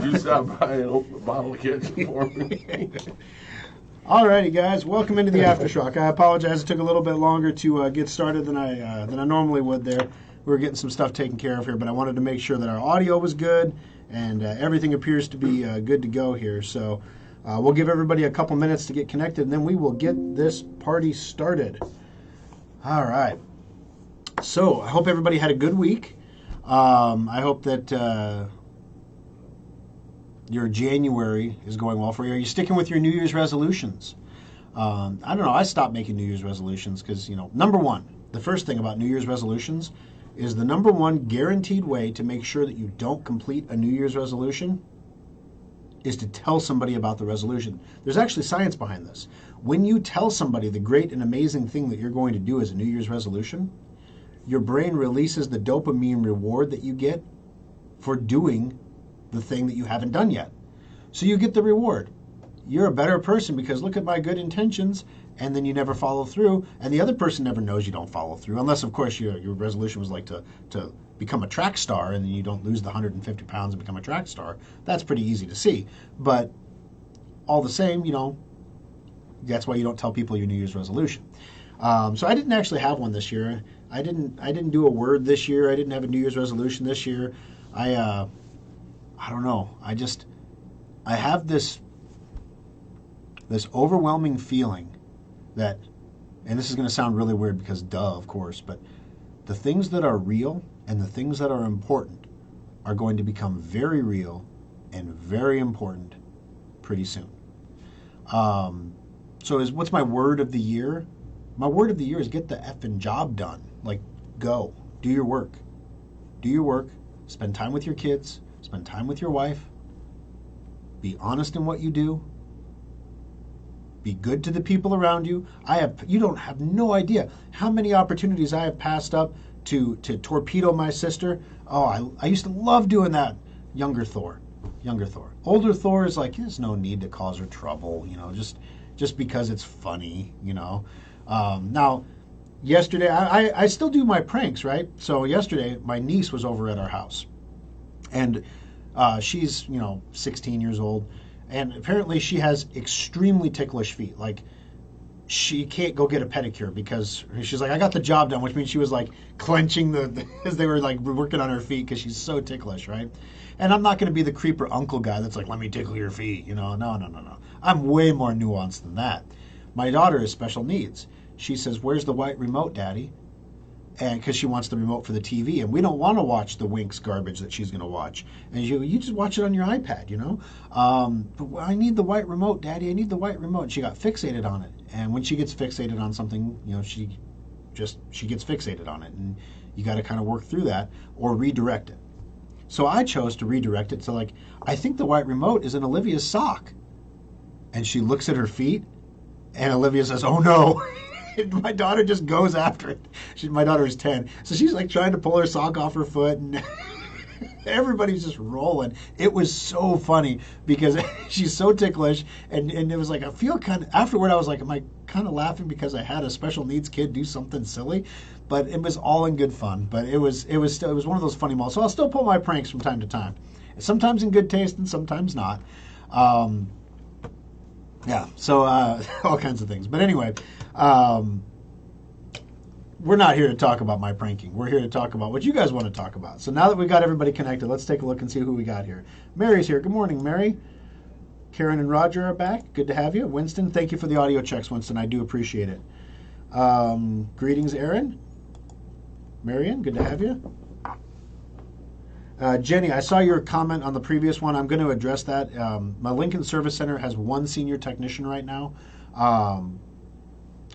you stop by and open a bottle of ketchup for me? Alrighty, guys, welcome into the After Schrock. I apologize; it took a little bit longer to get started than I normally would. There, we were getting some stuff taken care of here, but I wanted to make sure that our audio was good and everything appears to be good to go here. So we'll give everybody a couple minutes to get connected, and then we will get this party started. All right. So I hope everybody had a good week. I hope that your January is going well for you. Are you sticking with your New Year's resolutions? I don't know. I stopped making New Year's resolutions because, number one, the first thing about New Year's resolutions is the number one guaranteed way to make sure that you don't complete a New Year's resolution is to tell somebody about the resolution. There's actually science behind this. When you tell somebody the great and amazing thing that you're going to do as a New Year's resolution, your brain releases the dopamine reward that you get for doing the thing that you haven't done yet. So you get the reward. You're a better person because look at my good intentions, and then you never follow through, and the other person never knows you don't follow through, unless of course your resolution was like to become a track star and then you don't lose the 150 pounds and become a track star. That's pretty easy to see. But all the same, that's why you don't tell people your New Year's resolution. So I didn't actually have one this year. I didn't do a word this year. I didn't have a New Year's resolution this year. I don't know. I have this overwhelming feeling that, and this is going to sound really weird because duh, of course, but the things that are real and the things that are important are going to become very real and very important pretty soon. What's my word of the year? My word of the year is get the effing job done. Like, go. Do your work. Do your work. Spend time with your kids. Spend time with your wife. Be honest in what you do. Be good to the people around you. You don't have no idea how many opportunities I have passed up to torpedo my sister. Oh, I used to love doing that. Younger Thor. Older Thor is like, there's no need to cause her trouble, just because it's funny, Now, yesterday, I still do my pranks, right? So yesterday, my niece was over at our house. And she's, 16 years old. And apparently she has extremely ticklish feet. Like, she can't go get a pedicure because she's like, I got the job done, which means she was like clenching as they were like working on her feet because she's so ticklish, right? And I'm not going to be the creeper uncle guy that's like, let me tickle your feet, No. I'm way more nuanced than that. My daughter has special needs. She says, where's the white remote, Daddy? And because she wants the remote for the TV, and we don't want to watch the Winx garbage that she's going to watch. And you just watch it on your iPad, But I need the white remote, Daddy. I need the white remote. And she got fixated on it. And when she gets fixated on something, she gets fixated on it, and you got to kind of work through that or redirect it. So I chose to redirect it to like, I think the white remote is in Olivia's sock, and she looks at her feet, and Olivia says, "Oh no." My daughter just goes after it. My daughter is 10. So she's like trying to pull her sock off her foot, and everybody's just rolling. It was so funny because she's so ticklish. And it was like, I feel kind of, afterward I was like, am I kind of laughing because I had a special needs kid do something silly? But it was all in good fun. But it was one of those funny moments. So I'll still pull my pranks from time to time. Sometimes in good taste and sometimes not. Yeah, so all kinds of things. But anyway, we're not here to talk about my pranking. We're here to talk about what you guys want to talk about. So now that we've got everybody connected, let's take a look and see who we got here. Mary's here. Good morning, Mary. Karen and Roger are back. Good to have you. Winston, thank you for the audio checks, Winston. I do appreciate it. Greetings, Aaron. Marion, good to have you. Jenny, I saw your comment on the previous one. I'm going to address that. My Lincoln Service Center has one senior technician right now.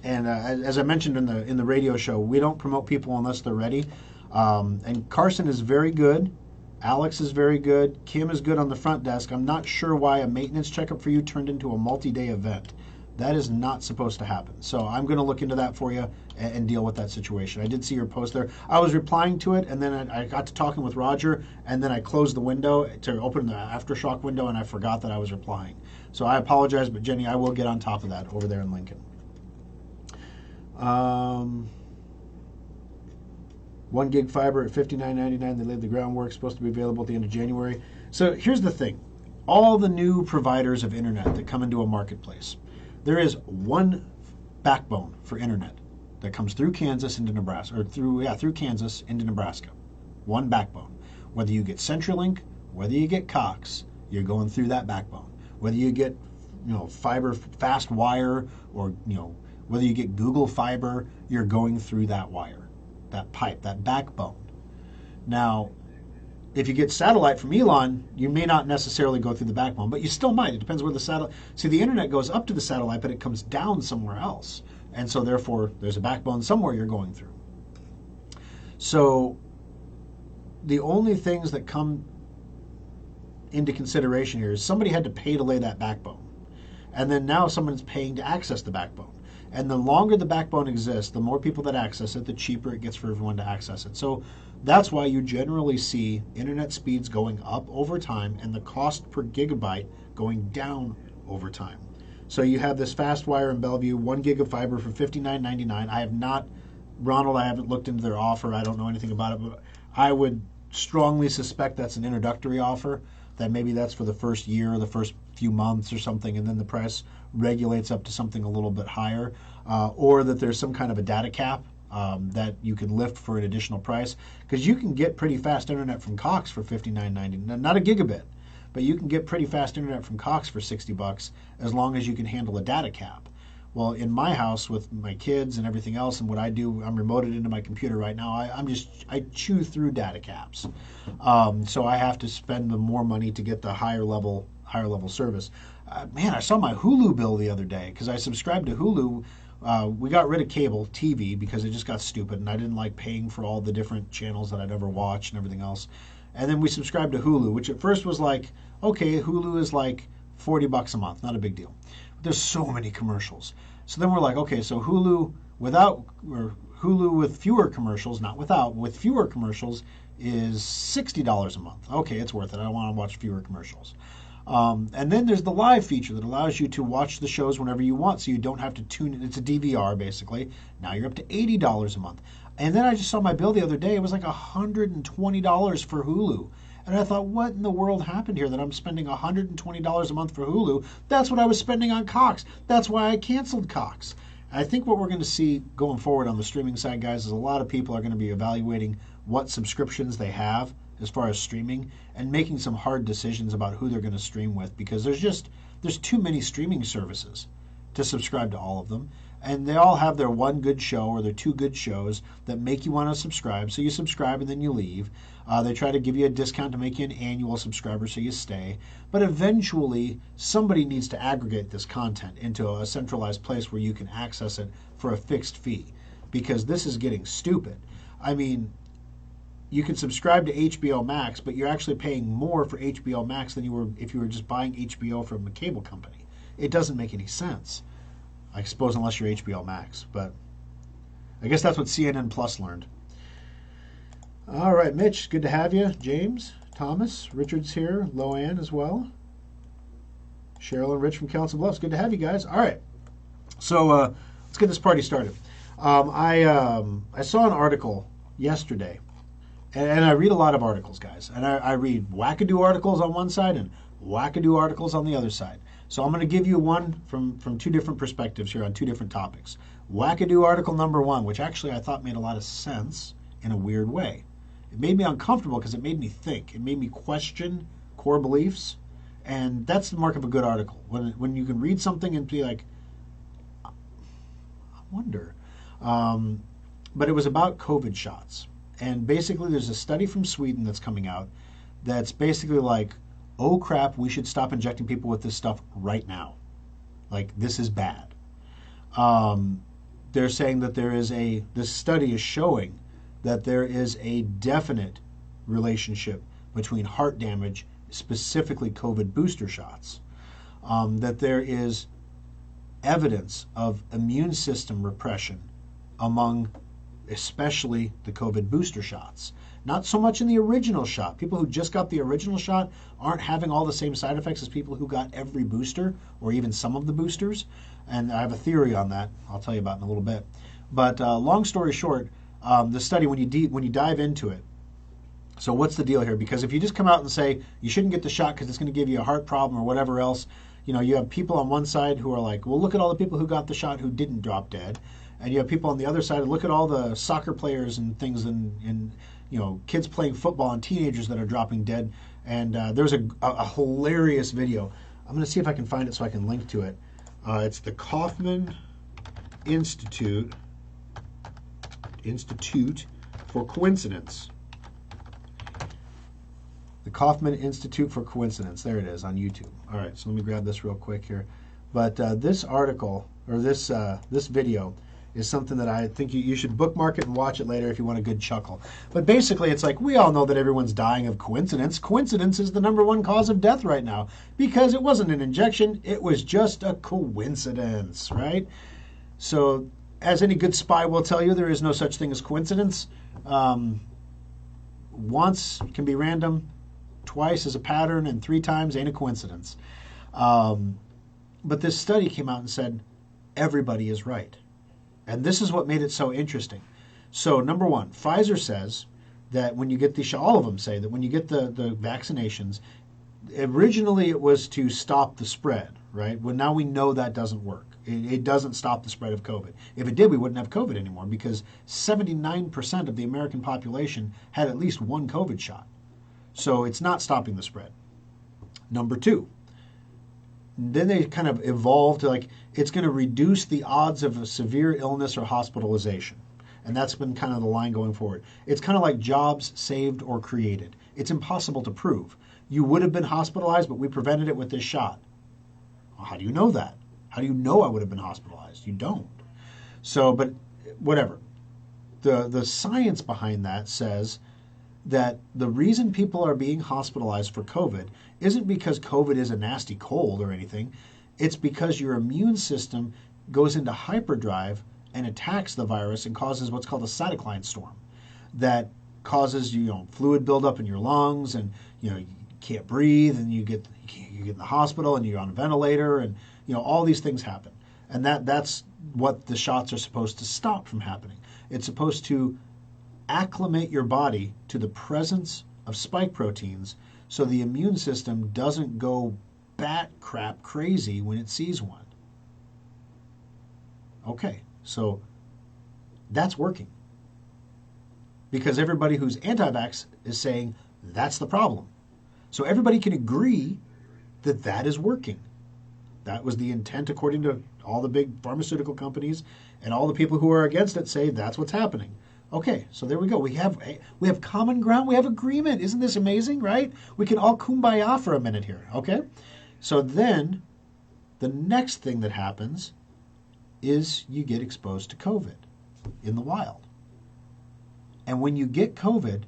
And as I mentioned in the radio show, we don't promote people unless they're ready. And Carson is very good. Alex is very good. Kim is good on the front desk. I'm not sure why a maintenance checkup for you turned into a multi-day event. That is not supposed to happen. So I'm going to look into that for you and deal with that situation. I did see your post there. I was replying to it, and then I got to talking with Roger, and then I closed the window to open the After Schrock window, and I forgot that I was replying. So I apologize, but Jenny, I will get on top of that over there in Lincoln. 1 gig fiber at $59.99. They laid the groundwork. Supposed to be available at the end of January. So here's the thing. all the new providers of internet that come into a marketplace, there is one backbone for internet that comes through Kansas into Nebraska, or through Kansas into Nebraska. One backbone. Whether you get CenturyLink, whether you get Cox, you're going through that backbone. Whether you get, fiber, fast wire, or whether you get Google Fiber, you're going through that wire, that pipe, that backbone. Now, if you get satellite from Elon, you may not necessarily go through the backbone, but you still might. It depends where the satellite. See, the internet goes up to the satellite, but it comes down somewhere else, and so therefore there's a backbone somewhere you're going through. So the only things that come into consideration here is somebody had to pay to lay that backbone, and then now someone's paying to access the backbone. And the longer the backbone exists, the more people that access it, the cheaper it gets for everyone to access it. So that's why you generally see internet speeds going up over time and the cost per gigabyte going down over time. So you have this fast wire in Bellevue, 1 gig of fiber for $59.99. Ronald, I haven't looked into their offer. I don't know anything about it, but I would strongly suspect that's an introductory offer, that maybe that's for the first year or the first few months or something, and then the price regulates up to something a little bit higher, or that there's some kind of a data cap that you can lift for an additional price, because you can get pretty fast internet from Cox for $59.99, not a gigabit, but you can get pretty fast internet from Cox for $60 as long as you can handle a data cap. Well, in my house with my kids and everything else, and what I do, I'm remoted into my computer right now. I chew through data caps, so I have to spend more money to get the higher level service. Man, I saw my Hulu bill the other day because I subscribed to Hulu. We got rid of cable TV because it just got stupid, and I didn't like paying for all the different channels that I'd ever watched and everything else. And then we subscribed to Hulu, which at first was like, okay, Hulu is like $40 a month, not a big deal. There's so many commercials. So then we're like, okay, so Hulu with fewer commercials, not without, with fewer commercials is $60 a month. Okay, it's worth it. I want to watch fewer commercials. And then there's the live feature that allows you to watch the shows whenever you want, so you don't have to tune in. It's a DVR, basically. Now you're up to $80 a month. And then I just saw my bill the other day. It was like $120 for Hulu. And I thought, what in the world happened here that I'm spending $120 a month for Hulu? That's what I was spending on Cox. That's why I canceled Cox. I think what we're going to see going forward on the streaming side, guys, is a lot of people are going to be evaluating what subscriptions they have as far as streaming and making some hard decisions about who they're going to stream with, because there's too many streaming services to subscribe to all of them. And they all have their one good show or their two good shows that make you want to subscribe. So you subscribe and then you leave. They try to give you a discount to make you an annual subscriber so you stay. But eventually, somebody needs to aggregate this content into a centralized place where you can access it for a fixed fee, because this is getting stupid. I mean, you can subscribe to HBO Max, but you're actually paying more for HBO Max than you were if you were just buying HBO from a cable company. It doesn't make any sense. I suppose unless you're HBO Max, but I guess that's what CNN Plus learned. All right, Mitch, good to have you. James, Thomas, Richard's here, Loanne as well. Cheryl and Rich from Council Bluffs, good to have you guys. All right, so let's get this party started. I saw an article yesterday, and I read a lot of articles, guys, and I read wackadoo articles on one side and wackadoo articles on the other side. So I'm going to give you one from two different perspectives here on two different topics. Wackadoo article number one, which actually I thought made a lot of sense in a weird way. It made me uncomfortable because it made me think. It made me question core beliefs, and that's the mark of a good article. When you can read something and be like, I wonder. But it was about COVID shots. And basically there's a study from Sweden that's coming out that's basically like, oh crap, we should stop injecting people with this stuff right now. Like, this is bad. They're saying that this study is showing that there is a definite relationship between heart damage, specifically COVID booster shots, that there is evidence of immune system repression among especially the COVID booster shots. Not so much in the original shot. People who just got the original shot aren't having all the same side effects as people who got every booster or even some of the boosters. And I have a theory on that I'll tell you about in a little bit. But long story short, the study, when you dive into it, So what's the deal here? Because if you just come out and say you shouldn't get the shot because it's going to give you a heart problem or whatever else, you have people on one side who are like, well, look at all the people who got the shot who didn't drop dead. And you have people on the other side, look at all the soccer players and things and kids playing football and teenagers that are dropping dead. And there's a hilarious video. I'm going to see if I can find it so I can link to it. It's the Kaufman Institute for Coincidence. The Kaufman Institute for Coincidence. There it is on YouTube. All right, so let me grab this real quick here. But this article, or this video, is something that I think you should bookmark it and watch it later if you want a good chuckle. But basically, it's like we all know that everyone's dying of coincidence. Coincidence is the #1 cause of death right now because it wasn't an injection. It was just a coincidence, right? So as any good spy will tell you, there is no such thing as coincidence. Once can be random, twice is a pattern, and 3 times ain't a coincidence. But this study came out and said everybody is right. And this is what made it so interesting. So, number one, Pfizer says that when you get the shot, all of them say that when you get the vaccinations, originally it was to stop the spread, right? Well, now we know that doesn't work. It doesn't stop the spread of COVID. If it did, we wouldn't have COVID anymore because 79% of the American population had at least one COVID shot. So it's not stopping the spread. Number two, then they kind of evolved to like it's going to reduce the odds of a severe illness or hospitalization. And that's been kind of the line going forward. It's kind of like jobs saved or created. It's impossible to prove. You would have been hospitalized, but we prevented it with this shot. Well, how do you know that? How do you know I would have been hospitalized? You don't. So, but whatever. The science behind that says that the reason people are being hospitalized for COVID isn't because COVID is a nasty cold or anything. It's because your immune system goes into hyperdrive and attacks the virus and causes what's called a cytokine storm that causes fluid buildup in your lungs and you can't breathe and you get in the hospital and you're on a ventilator and all these things happen. And that's what the shots are supposed to stop from happening. It's supposed to acclimate your body to the presence of spike proteins so the immune system doesn't go bat crap crazy when it sees one. Okay, so that's working. Because everybody who's anti-vax is saying that's the problem. So everybody can agree that that is working. That was the intent according to all the big pharmaceutical companies, and all the people who are against it say that's what's happening. Okay, so there we go. We have common ground. We have agreement. Isn't this amazing, right? We can all kumbaya for a minute here, okay? So then the next thing that happens is you get exposed to COVID in the wild. And when you get COVID,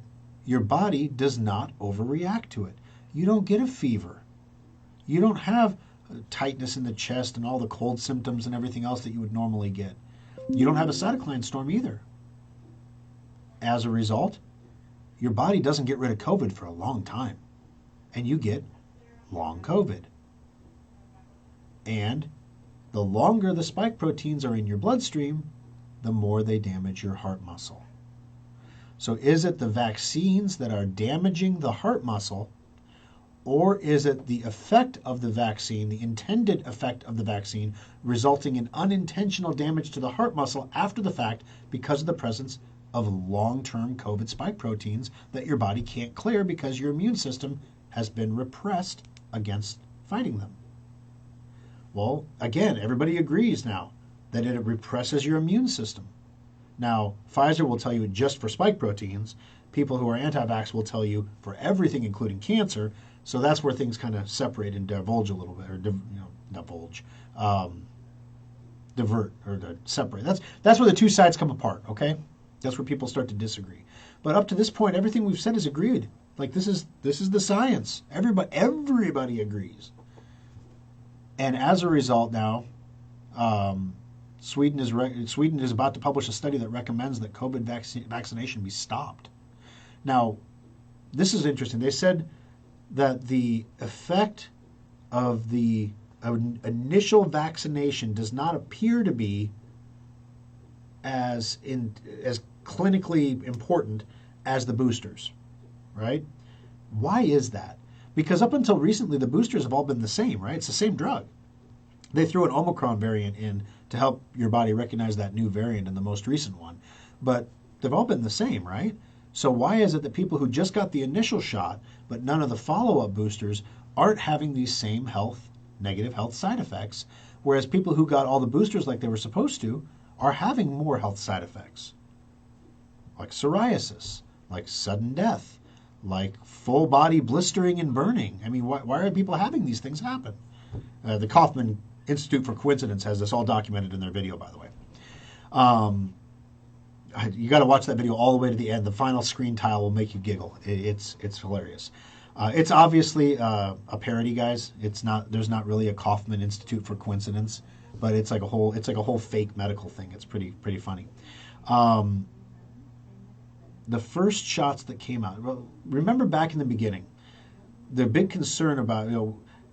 your body does not overreact to it. You don't get a fever. You don't have tightness in the chest and all the cold symptoms and everything else that you would normally get. You don't have a cytokine storm either. As a result, your body doesn't get rid of COVID for a long time, and you get long COVID. And the longer the spike proteins are in your bloodstream, the more they damage your heart muscle. So is it the vaccines that are damaging the heart muscle, or is it the effect of the vaccine, the intended effect of the vaccine, resulting in unintentional damage to the heart muscle after the fact because of the presence of long-term COVID spike proteins that your body can't clear because your immune system has been repressed against fighting them? Well, again, everybody agrees now that it represses your immune system. Now, Pfizer will tell you just for spike proteins. People who are anti-vax will tell you for everything, including cancer. So that's where things kind of separate and divulge a little bit, or divert or separate. That's where the two sides come apart. Okay, that's where people start to disagree. But up to this point, everything we've said is agreed. Like this is the science. Everybody agrees. And as a result, now Sweden is about to publish a study that recommends that COVID vaccination be stopped. Now, this is interesting. They said that the effect of the initial vaccination does not appear to be as clinically important as the boosters. right? Why is that? Because up until recently, the boosters have all been the same, right? It's the same drug. They threw an Omicron variant in to help your body recognize that new variant in the most recent one. But they've all been the same, right? So why is it that people who just got the initial shot, but none of the follow-up boosters, aren't having these same negative health side effects, whereas people who got all the boosters like they were supposed to are having more health side effects, like psoriasis, like sudden death, like full body blistering and burning? I mean, why are people having these things happen? The Kaufman Institute for Coincidence has this all documented in their video, by the way. You got to watch that video all the way to the end. The final screen tile will make you giggle. It's hilarious. It's obviously a parody, guys. It's not. There's not really a Kaufman Institute for Coincidence, but it's like a whole fake medical thing. It's pretty funny. The first shots that came out. Remember back in the beginning, the big concern about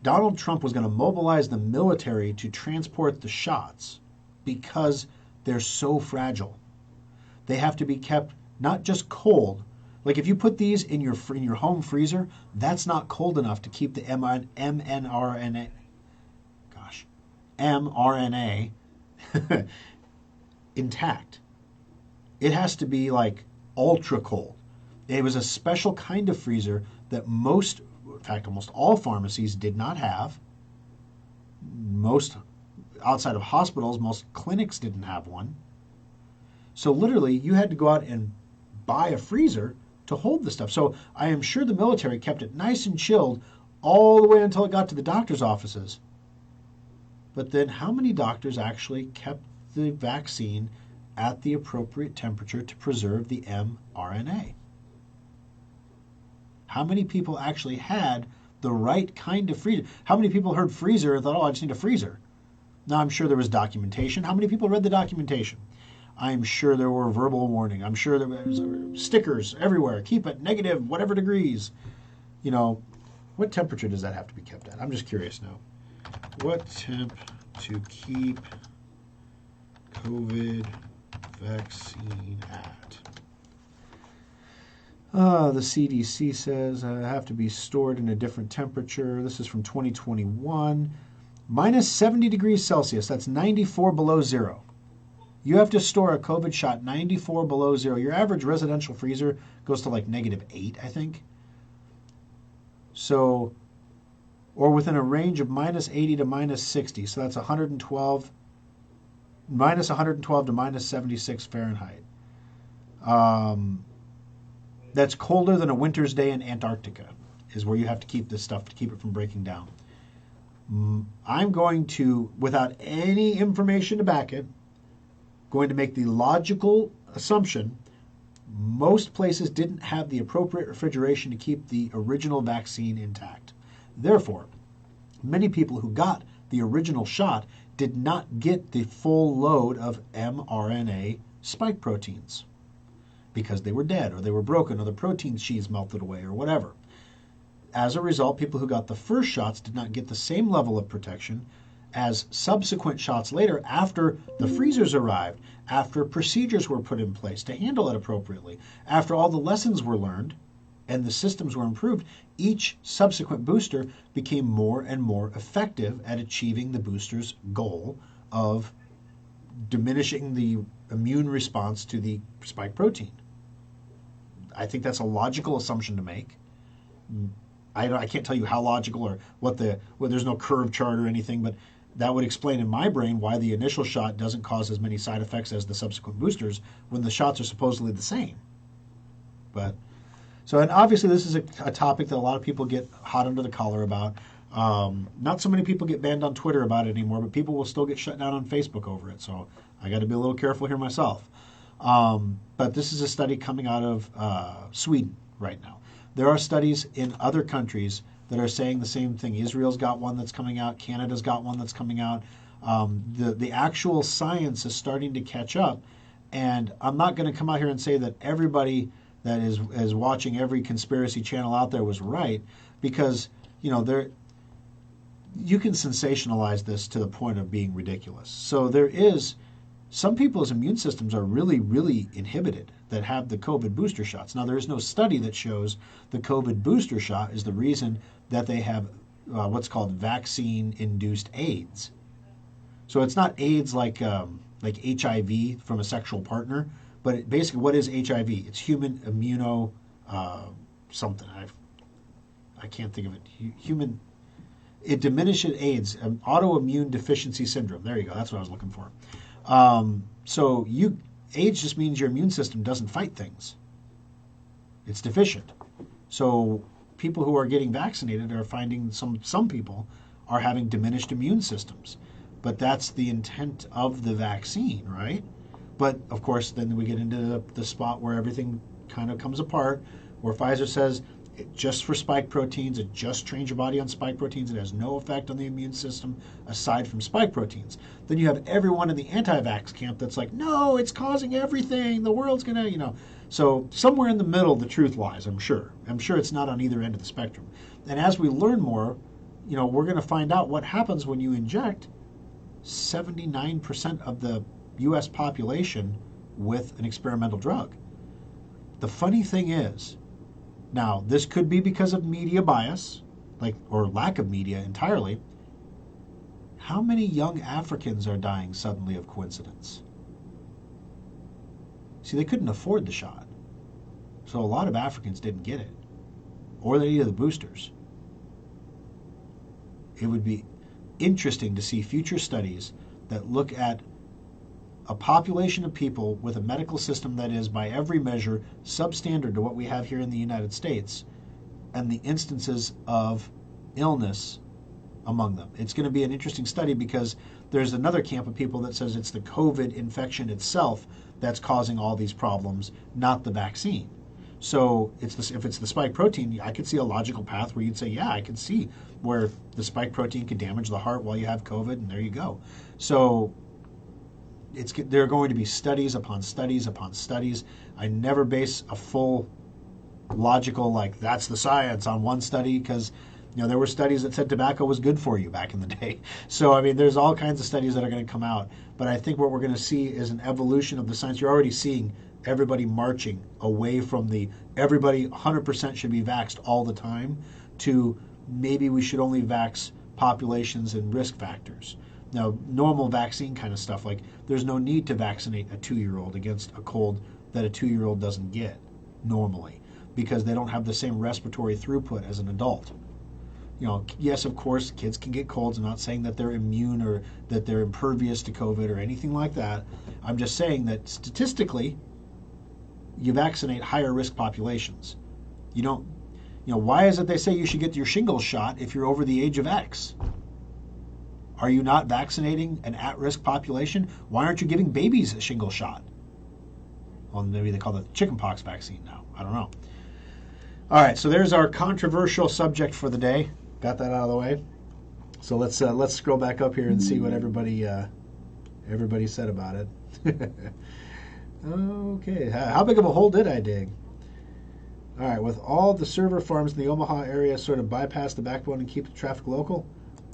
Donald Trump was going to mobilize the military to transport the shots because they're so fragile. They have to be kept not just cold. Like if you put these in your home freezer, that's not cold enough to keep the mRNA intact. It has to be like ultra cold. It was a special kind of freezer that almost all pharmacies did not have. Most outside of hospitals, most clinics didn't have one. So literally, you had to go out and buy a freezer to hold the stuff. So I am sure the military kept it nice and chilled all the way until it got to the doctor's offices. But then how many doctors actually kept the vaccine at the appropriate temperature to preserve the mRNA? How many people actually had the right kind of freezer? How many people heard freezer and thought, oh, I just need a freezer? Now, I'm sure there was documentation. How many people read the documentation? I'm sure there were verbal warning. I'm sure there was stickers everywhere. Keep it negative, whatever degrees. What temperature does that have to be kept at? I'm just curious now. What temp to keep COVID vaccine at? The CDC says have to be stored in a different temperature. This is from 2021. Minus 70 degrees Celsius. That's 94 below zero. You have to store a COVID shot 94 below zero. Your average residential freezer goes to like -8, I think. So, or within a range of -80 to -60. So that's 112, minus 112 to -76 Fahrenheit. That's colder than a winter's day in Antarctica, is where you have to keep this stuff to keep it from breaking down. I'm going to, without any information to back it, going to make the logical assumption most places didn't have the appropriate refrigeration to keep the original vaccine intact. Therefore, many people who got the original shot did not get the full load of mRNA spike proteins because they were dead or they were broken or the protein sheaths melted away or whatever. As a result, people who got the first shots did not get the same level of protection as subsequent shots later, after the freezers arrived, after procedures were put in place to handle it appropriately, after all the lessons were learned and the systems were improved. Each subsequent booster became more and more effective at achieving the booster's goal of diminishing the immune response to the spike protein. I think that's a logical assumption to make. I can't tell you how logical or there's no curve chart or anything, but that would explain in my brain why the initial shot doesn't cause as many side effects as the subsequent boosters when the shots are supposedly the same. And obviously this is a topic that a lot of people get hot under the collar about. Not so many people get banned on Twitter about it anymore, but people will still get shut down on Facebook over it. So I got to be a little careful here myself. But this is a study coming out of Sweden right now. There are studies in other countries that are saying the same thing. Israel's got one that's coming out. Canada's got one that's coming out. The actual science is starting to catch up. And I'm not going to come out here and say that everybody that is watching every conspiracy channel out there was right, because you can sensationalize this to the point of being ridiculous. So there is Some people's immune systems are really, really inhibited that have the COVID booster shots. Now, there is no study that shows the COVID booster shot is the reason that they have what's called vaccine-induced AIDS. So it's not AIDS like HIV from a sexual partner, but basically, what is HIV? It's human immuno something. I can't think of it. Human. It diminishes AIDS, autoimmune deficiency syndrome. There you go. That's what I was looking for. So AIDS just means your immune system doesn't fight things. It's deficient. So people who are getting vaccinated are finding some people are having diminished immune systems. But that's the intent of the vaccine, right? But of course, then we get into the spot where everything kind of comes apart, where Pfizer says just for spike proteins, it just trains your body on spike proteins. It has no effect on the immune system aside from spike proteins. Then you have everyone in the anti-vax camp that's like, no, it's causing everything. The world's going to, So somewhere in the middle, the truth lies, I'm sure. I'm sure it's not on either end of the spectrum. And as we learn more, we're going to find out what happens when you inject 79% of the U.S. population with an experimental drug. The funny thing is, now this could be because of media bias, or lack of media entirely. How many young Africans are dying suddenly of coincidence? See, they couldn't afford the shot. So a lot of Africans didn't get it. Or they needed the boosters. It would be interesting to see future studies that look at a population of people with a medical system that is, by every measure, substandard to what we have here in the United States, and the instances of illness among them. It's going to be an interesting study because there's another camp of people that says it's the COVID infection itself that's causing all these problems, not the vaccine. So if it's the spike protein, I could see a logical path where you'd say, yeah, I can see where the spike protein could damage the heart while you have COVID, and there you go. So there are going to be studies upon studies upon studies. I never base a full logical, that's the science on one study, because there were studies that said tobacco was good for you back in the day. So, there's all kinds of studies that are going to come out. But I think what we're going to see is an evolution of the science. You're already seeing everybody marching away from the everybody 100% should be vaxxed all the time to maybe we should only vax populations and risk factors. Now, normal vaccine kind of stuff, there's no need to vaccinate a 2-year-old against a cold that a 2-year-old doesn't get normally because they don't have the same respiratory throughput as an adult. Yes, of course, kids can get colds. I'm not saying that they're immune or that they're impervious to COVID or anything like that. I'm just saying that statistically, you vaccinate higher risk populations. You don't, why is it they say you should get your shingles shot if you're over the age of X? Are you not vaccinating an at-risk population? Why aren't you giving babies a shingles shot? Well, maybe they call it the chickenpox vaccine now. I don't know. All right, so there's our controversial subject for the day. Got that out of the way. So let's scroll back up here and see what everybody said about it. Okay, how big of a hole did I dig? All right, with all the server farms in the Omaha area sort of bypass the backbone and keep the traffic local?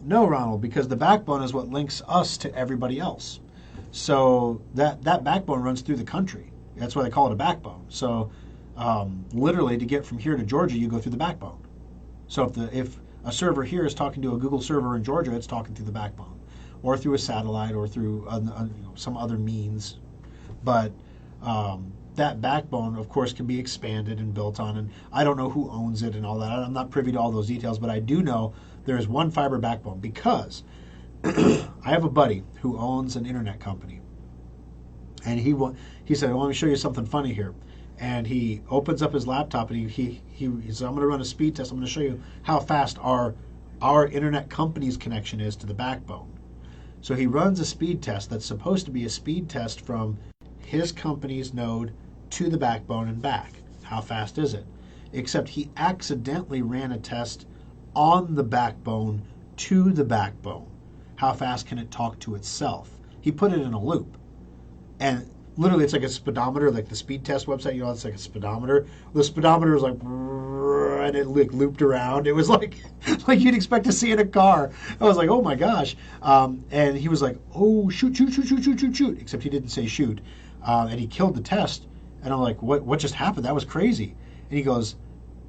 No, Ronald, because the backbone is what links us to everybody else. So that backbone runs through the country. That's why they call it a backbone. So literally, to get from here to Georgia, you go through the backbone. So if a server here is talking to a Google server in Georgia, it's talking through the backbone, or through a satellite, or through some other means. But that backbone, of course, can be expanded and built on. And I don't know who owns it and all that. I'm not privy to all those details, but I do know there is one fiber backbone because I have a buddy who owns an internet company. And he said, "Well, let me show you something funny here." And he opens up his laptop and he says, "I'm going to run a speed test. I'm going to show you how fast our internet company's connection is to the backbone." So he runs a speed test that's supposed to be a speed test from his company's node to the backbone and back. How fast is it? Except he accidentally ran a test on the backbone to the backbone. How fast can it talk to itself? He put it in a loop. And literally it's like a speedometer, like the speed test website. You know, it's like a speedometer. The speedometer was like, and it like looped around. It was like like you'd expect to see in a car. I was like, oh my gosh. And he was like, oh shoot, shoot, shoot, shoot, shoot, shoot, shoot. Except he didn't say shoot. And he killed the test. And I'm like, what just happened? That was crazy. And he goes,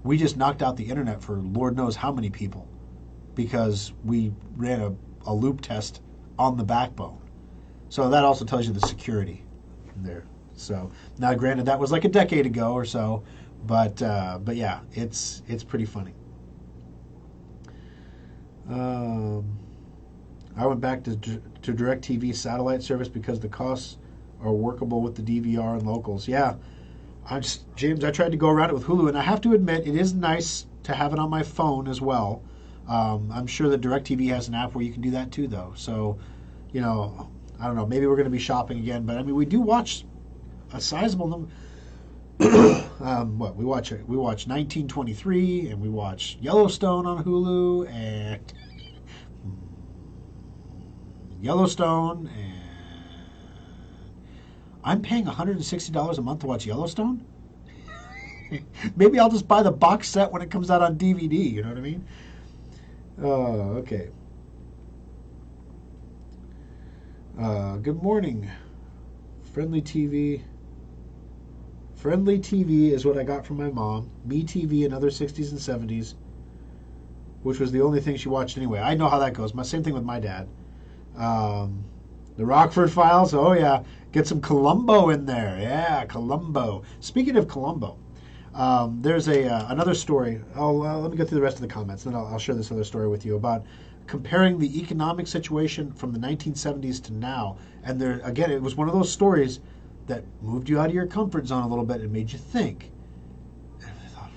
we just knocked out the internet for Lord knows how many people because we ran a loop test on the backbone. So that also tells you the security there. So now, granted, that was like a decade ago or so, but yeah, it's pretty funny. I went back to DirecTV satellite service because the costs are workable with the DVR and locals. Yeah, James, I tried to go around it with Hulu, and I have to admit, it is nice to have it on my phone as well. I'm sure that DirecTV has an app where you can do that too, though. So, you know, I don't know. Maybe we're going to be shopping again, but I mean, we do watch a sizable number. We watch 1923, and we watch Yellowstone on Hulu, and Yellowstone, and I'm paying $160 a month to watch Yellowstone. Maybe I'll just buy the box set when it comes out on DVD. You know what I mean? Oh, okay. Good morning. Friendly TV. Friendly TV is what I got from my mom. Me TV and other 60s and 70s, which was the only thing she watched anyway. I know how that goes. Same thing with my dad. The Rockford Files. Oh, yeah. Get some Columbo in there. Yeah, Columbo. Speaking of Columbo, there's another story. Let me go through the rest of the comments, then I'll share this other story with you about comparing the economic situation from the 1970s to now. And there, again, it was one of those stories that moved you out of your comfort zone a little bit and made you think. And I thought,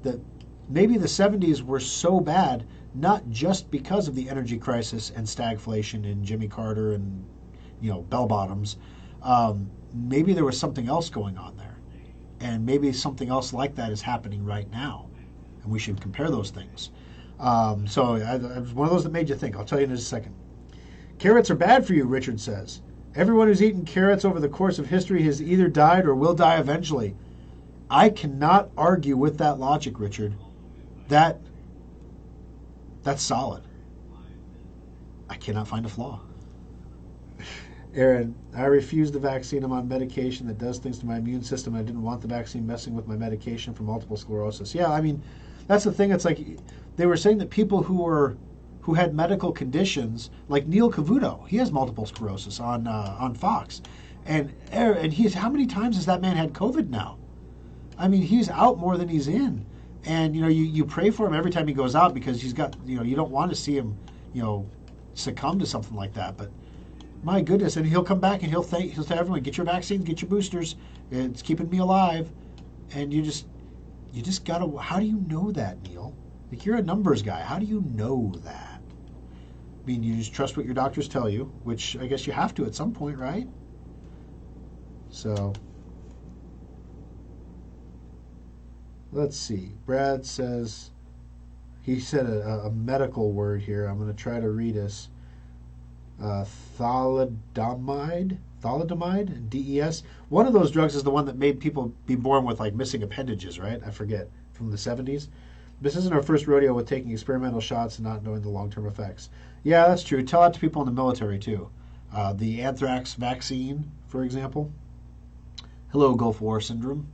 that maybe the 70s were so bad, not just because of the energy crisis and stagflation and Jimmy Carter and, bell bottoms. Maybe there was something else going on there. And maybe something else like that is happening right now. And we should compare those things. So it was one of those that made you think. I'll tell you in just a second. Carrots are bad for you, Richard says. Everyone who's eaten carrots over the course of history has either died or will die eventually. I cannot argue with that logic, Richard. That's solid. I cannot find a flaw. Aaron, I refused the vaccine. I'm on medication that does things to my immune system. I didn't want the vaccine messing with my medication for multiple sclerosis. Yeah, I mean, that's the thing. It's like they were saying that people who had medical conditions, like Neil Cavuto, he has multiple sclerosis on Fox, and he's, how many times has that man had COVID now? I mean, he's out more than he's in, and you pray for him every time he goes out because he's got you don't want to see him succumb to something like that, but. My goodness, and he'll come back and he'll tell everyone, get your vaccines, get your boosters. It's keeping me alive. And you just gotta. How do you know that, Neil? Like, you're a numbers guy. How do you know that? I mean, you just trust what your doctors tell you, which I guess you have to at some point, right? So, let's see. Brad says he said a medical word here. I'm going to try to read us. Thalidomide, DES. One of those drugs is the one that made people be born with like missing appendages, right? I forget, from the 70s. This isn't our first rodeo with taking experimental shots and not knowing the long-term effects. Yeah, that's true. Tell that to people in the military too. The anthrax vaccine, for example. Hello, Gulf War syndrome.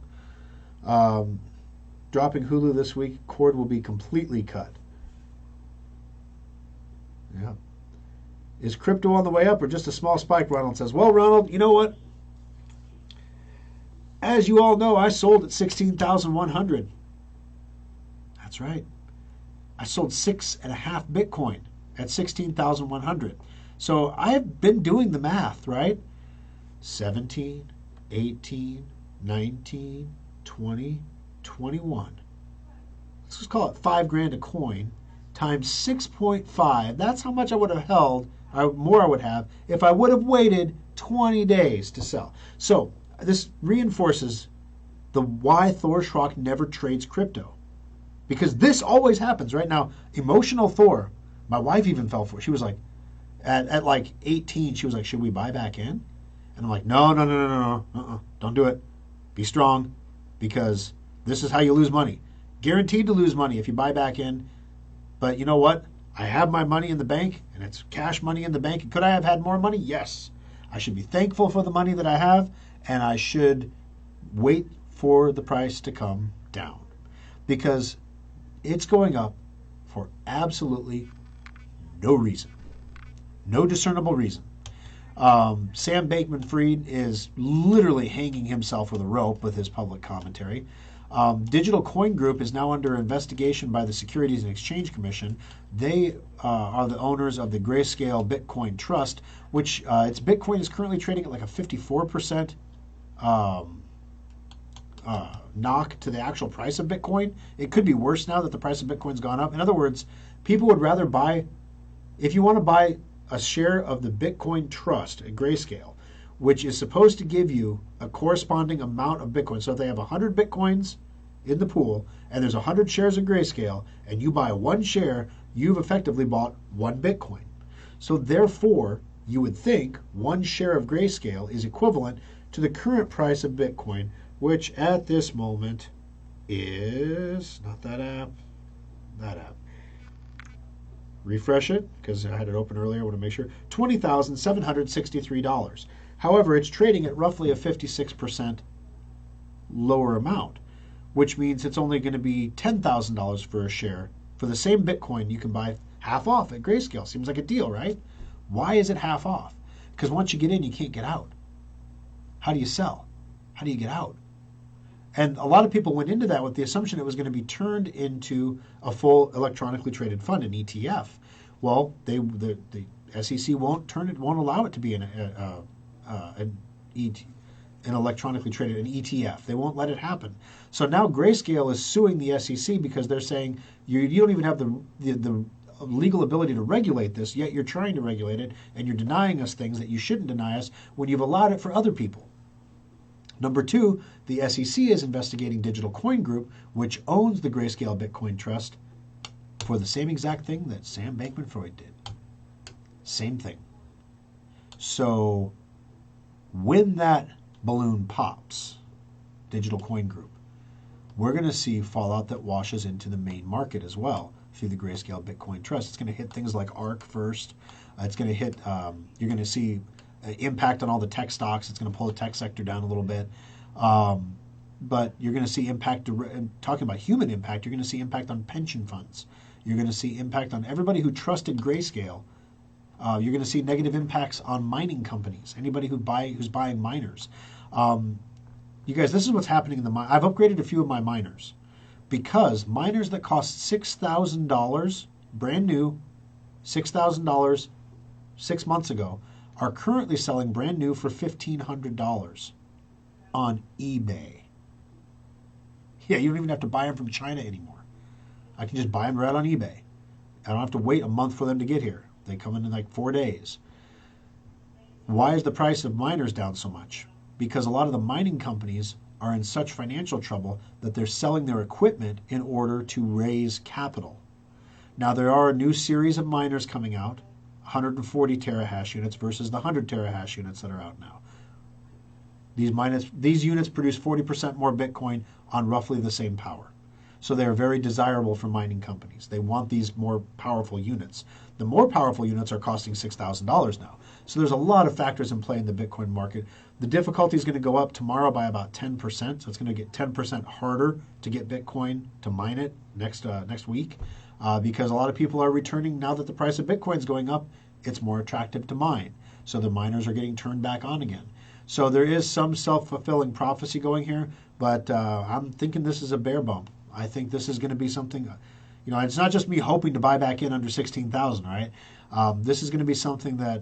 Dropping Hulu this week, cord will be completely cut. Yeah. Is crypto on the way up or just a small spike, Ronald says. Well, Ronald, you know what? As you all know, I sold at 16,100. That's right. I sold 6.5 Bitcoin at 16,100. So I've been doing the math, right? 17, 18, 19, 20, 21. Let's just call it $5,000 a coin times 6.5. That's how much I would have held. More I would have if I would have waited 20 days to sell. So this reinforces the why Thor Schrock never trades crypto. Because this always happens, right? Now, emotional Thor, my wife even fell for it. She was like, at like 18, she was like, should we buy back in? And I'm like, no, no, no, no, no, no, don't do it. Be strong, because this is how you lose money. Guaranteed to lose money if you buy back in. But you know what? I have my money in the bank, and it's cash money in the bank. And could I have had more money? Yes. I should be thankful for the money that I have, and I should wait for the price to come down, because it's going up for absolutely no reason, no discernible reason. Sam Bankman-Fried is literally hanging himself with a rope with his public commentary. Digital Coin Group is now under investigation by the Securities and Exchange Commission. They are the owners of the Grayscale Bitcoin Trust, which its Bitcoin is currently trading at like a 54% knock to the actual price of Bitcoin. It could be worse now that the price of Bitcoin's gone up. In other words, people would rather buy, if you want to buy a share of the Bitcoin Trust at Grayscale, which is supposed to give you a corresponding amount of Bitcoin. So if they have 100 Bitcoins in the pool and there's 100 shares of Grayscale and you buy one share, you've effectively bought one Bitcoin. So therefore, you would think one share of Grayscale is equivalent to the current price of Bitcoin, which at this moment is, not that app, that app. Refresh it, because I had it open earlier, I want to make sure, $20,763. However, it's trading at roughly a 56% lower amount, which means it's only going to be $10,000 for a share. For the same Bitcoin, you can buy half off at Grayscale. Seems like a deal, right? Why is it half off? Because once you get in, you can't get out. How do you sell? How do you get out? And a lot of people went into that with the assumption it was going to be turned into a full electronically traded fund, an ETF. Well, the SEC won't allow it to be an electronically traded, an ETF. They won't let it happen. So now Grayscale is suing the SEC because they're saying you don't even have the legal ability to regulate this, yet you're trying to regulate it, and you're denying us things that you shouldn't deny us when you've allowed it for other people. Number two, the SEC is investigating Digital Coin Group, which owns the Grayscale Bitcoin Trust, for the same exact thing that Sam Bankman-Fried did. Same thing. So when that balloon pops, Digital Coin Group, we're going to see fallout that washes into the main market as well through the Grayscale Bitcoin Trust. It's going to hit things like ARK first. It's going to hit, you're going to see impact on all the tech stocks. It's going to pull the tech sector down a little bit. But you're going to see impact, talking about human impact, you're going to see impact on pension funds. You're going to see impact on everybody who trusted Grayscale. You're going to see negative impacts on mining companies, anybody who's buying miners. You guys, this is what's happening in the mine. I've upgraded a few of my miners because miners that cost $6,000, brand new, $6,000 6 months ago, are currently selling brand new for $1,500 on eBay. Yeah, you don't even have to buy them from China anymore. I can just buy them right on eBay. I don't have to wait a month for them to get here. They come in like 4 days. Why is the price of miners down so much? Because a lot of the mining companies are in such financial trouble that they're selling their equipment in order to raise capital. Now, there are a new series of miners coming out, 140 terahash units versus the 100 terahash units that are out now. These units produce 40% more Bitcoin on roughly the same power. So they are very desirable for mining companies. They want these more powerful units. The more powerful units are costing $6,000 now. So there's a lot of factors in play in the Bitcoin market. The difficulty is going to go up tomorrow by about 10%. So it's going to get 10% harder to get Bitcoin to mine it next week. Because a lot of people are returning now that the price of Bitcoin is going up. It's more attractive to mine. So the miners are getting turned back on again. So there is some self-fulfilling prophecy going here, but I'm thinking this is a bear bump. I think this is going to be something, it's not just me hoping to buy back in under 16,000, right? This is going to be something that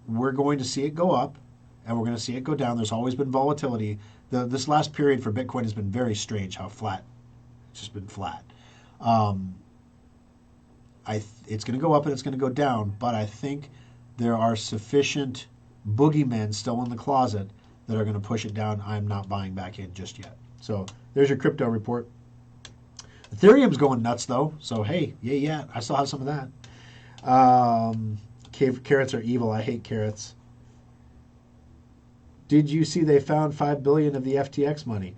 we're going to see it go up and we're going to see it go down. There's always been volatility. This last period for Bitcoin has been very strange, how flat. It's just been flat. It's going to go up and it's going to go down, but I think there are sufficient boogeymen still in the closet that are going to push it down. I'm not buying back in just yet. So there's your crypto report. Ethereum's going nuts though, so hey, yeah, I still have some of that. Carrots are evil. I hate carrots. Did you see they found $5 billion of the FTX money?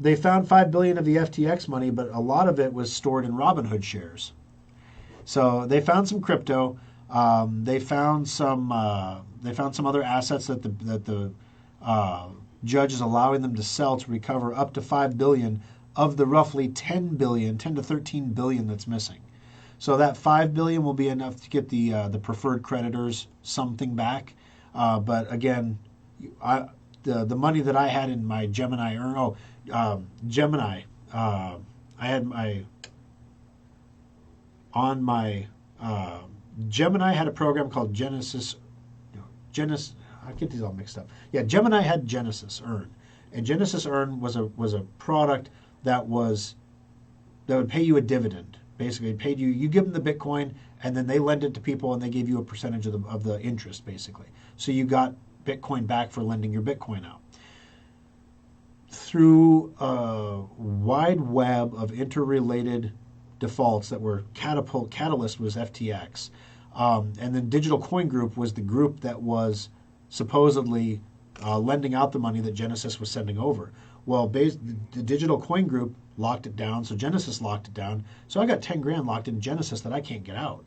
They found $5 billion of the FTX money, but a lot of it was stored in Robinhood shares. So they found some crypto. They found some. They found some other assets that the judge is allowing them to sell to recover up to $5 billion of the roughly 10 to 13 billion that's missing. So that $5 billion will be enough to get the preferred creditors something back. But again, the money that I had in my Gemini Gemini. I had my on my Gemini had a program called Genesis. I get these all mixed up. Yeah, Gemini had Genesis Earn, and Genesis Earn was a product that would pay you a dividend. Basically, it paid you. You give them the Bitcoin, and then they lend it to people, and they gave you a percentage of the interest, basically. So you got Bitcoin back for lending your Bitcoin out. Through a wide web of interrelated defaults that were Catalyst was FTX, and then Digital Coin Group was the group that was supposedly lending out the money that Genesis was sending over. Well, the Digital Coin Group locked it down, so Genesis locked it down. So I got 10 grand locked in Genesis that I can't get out.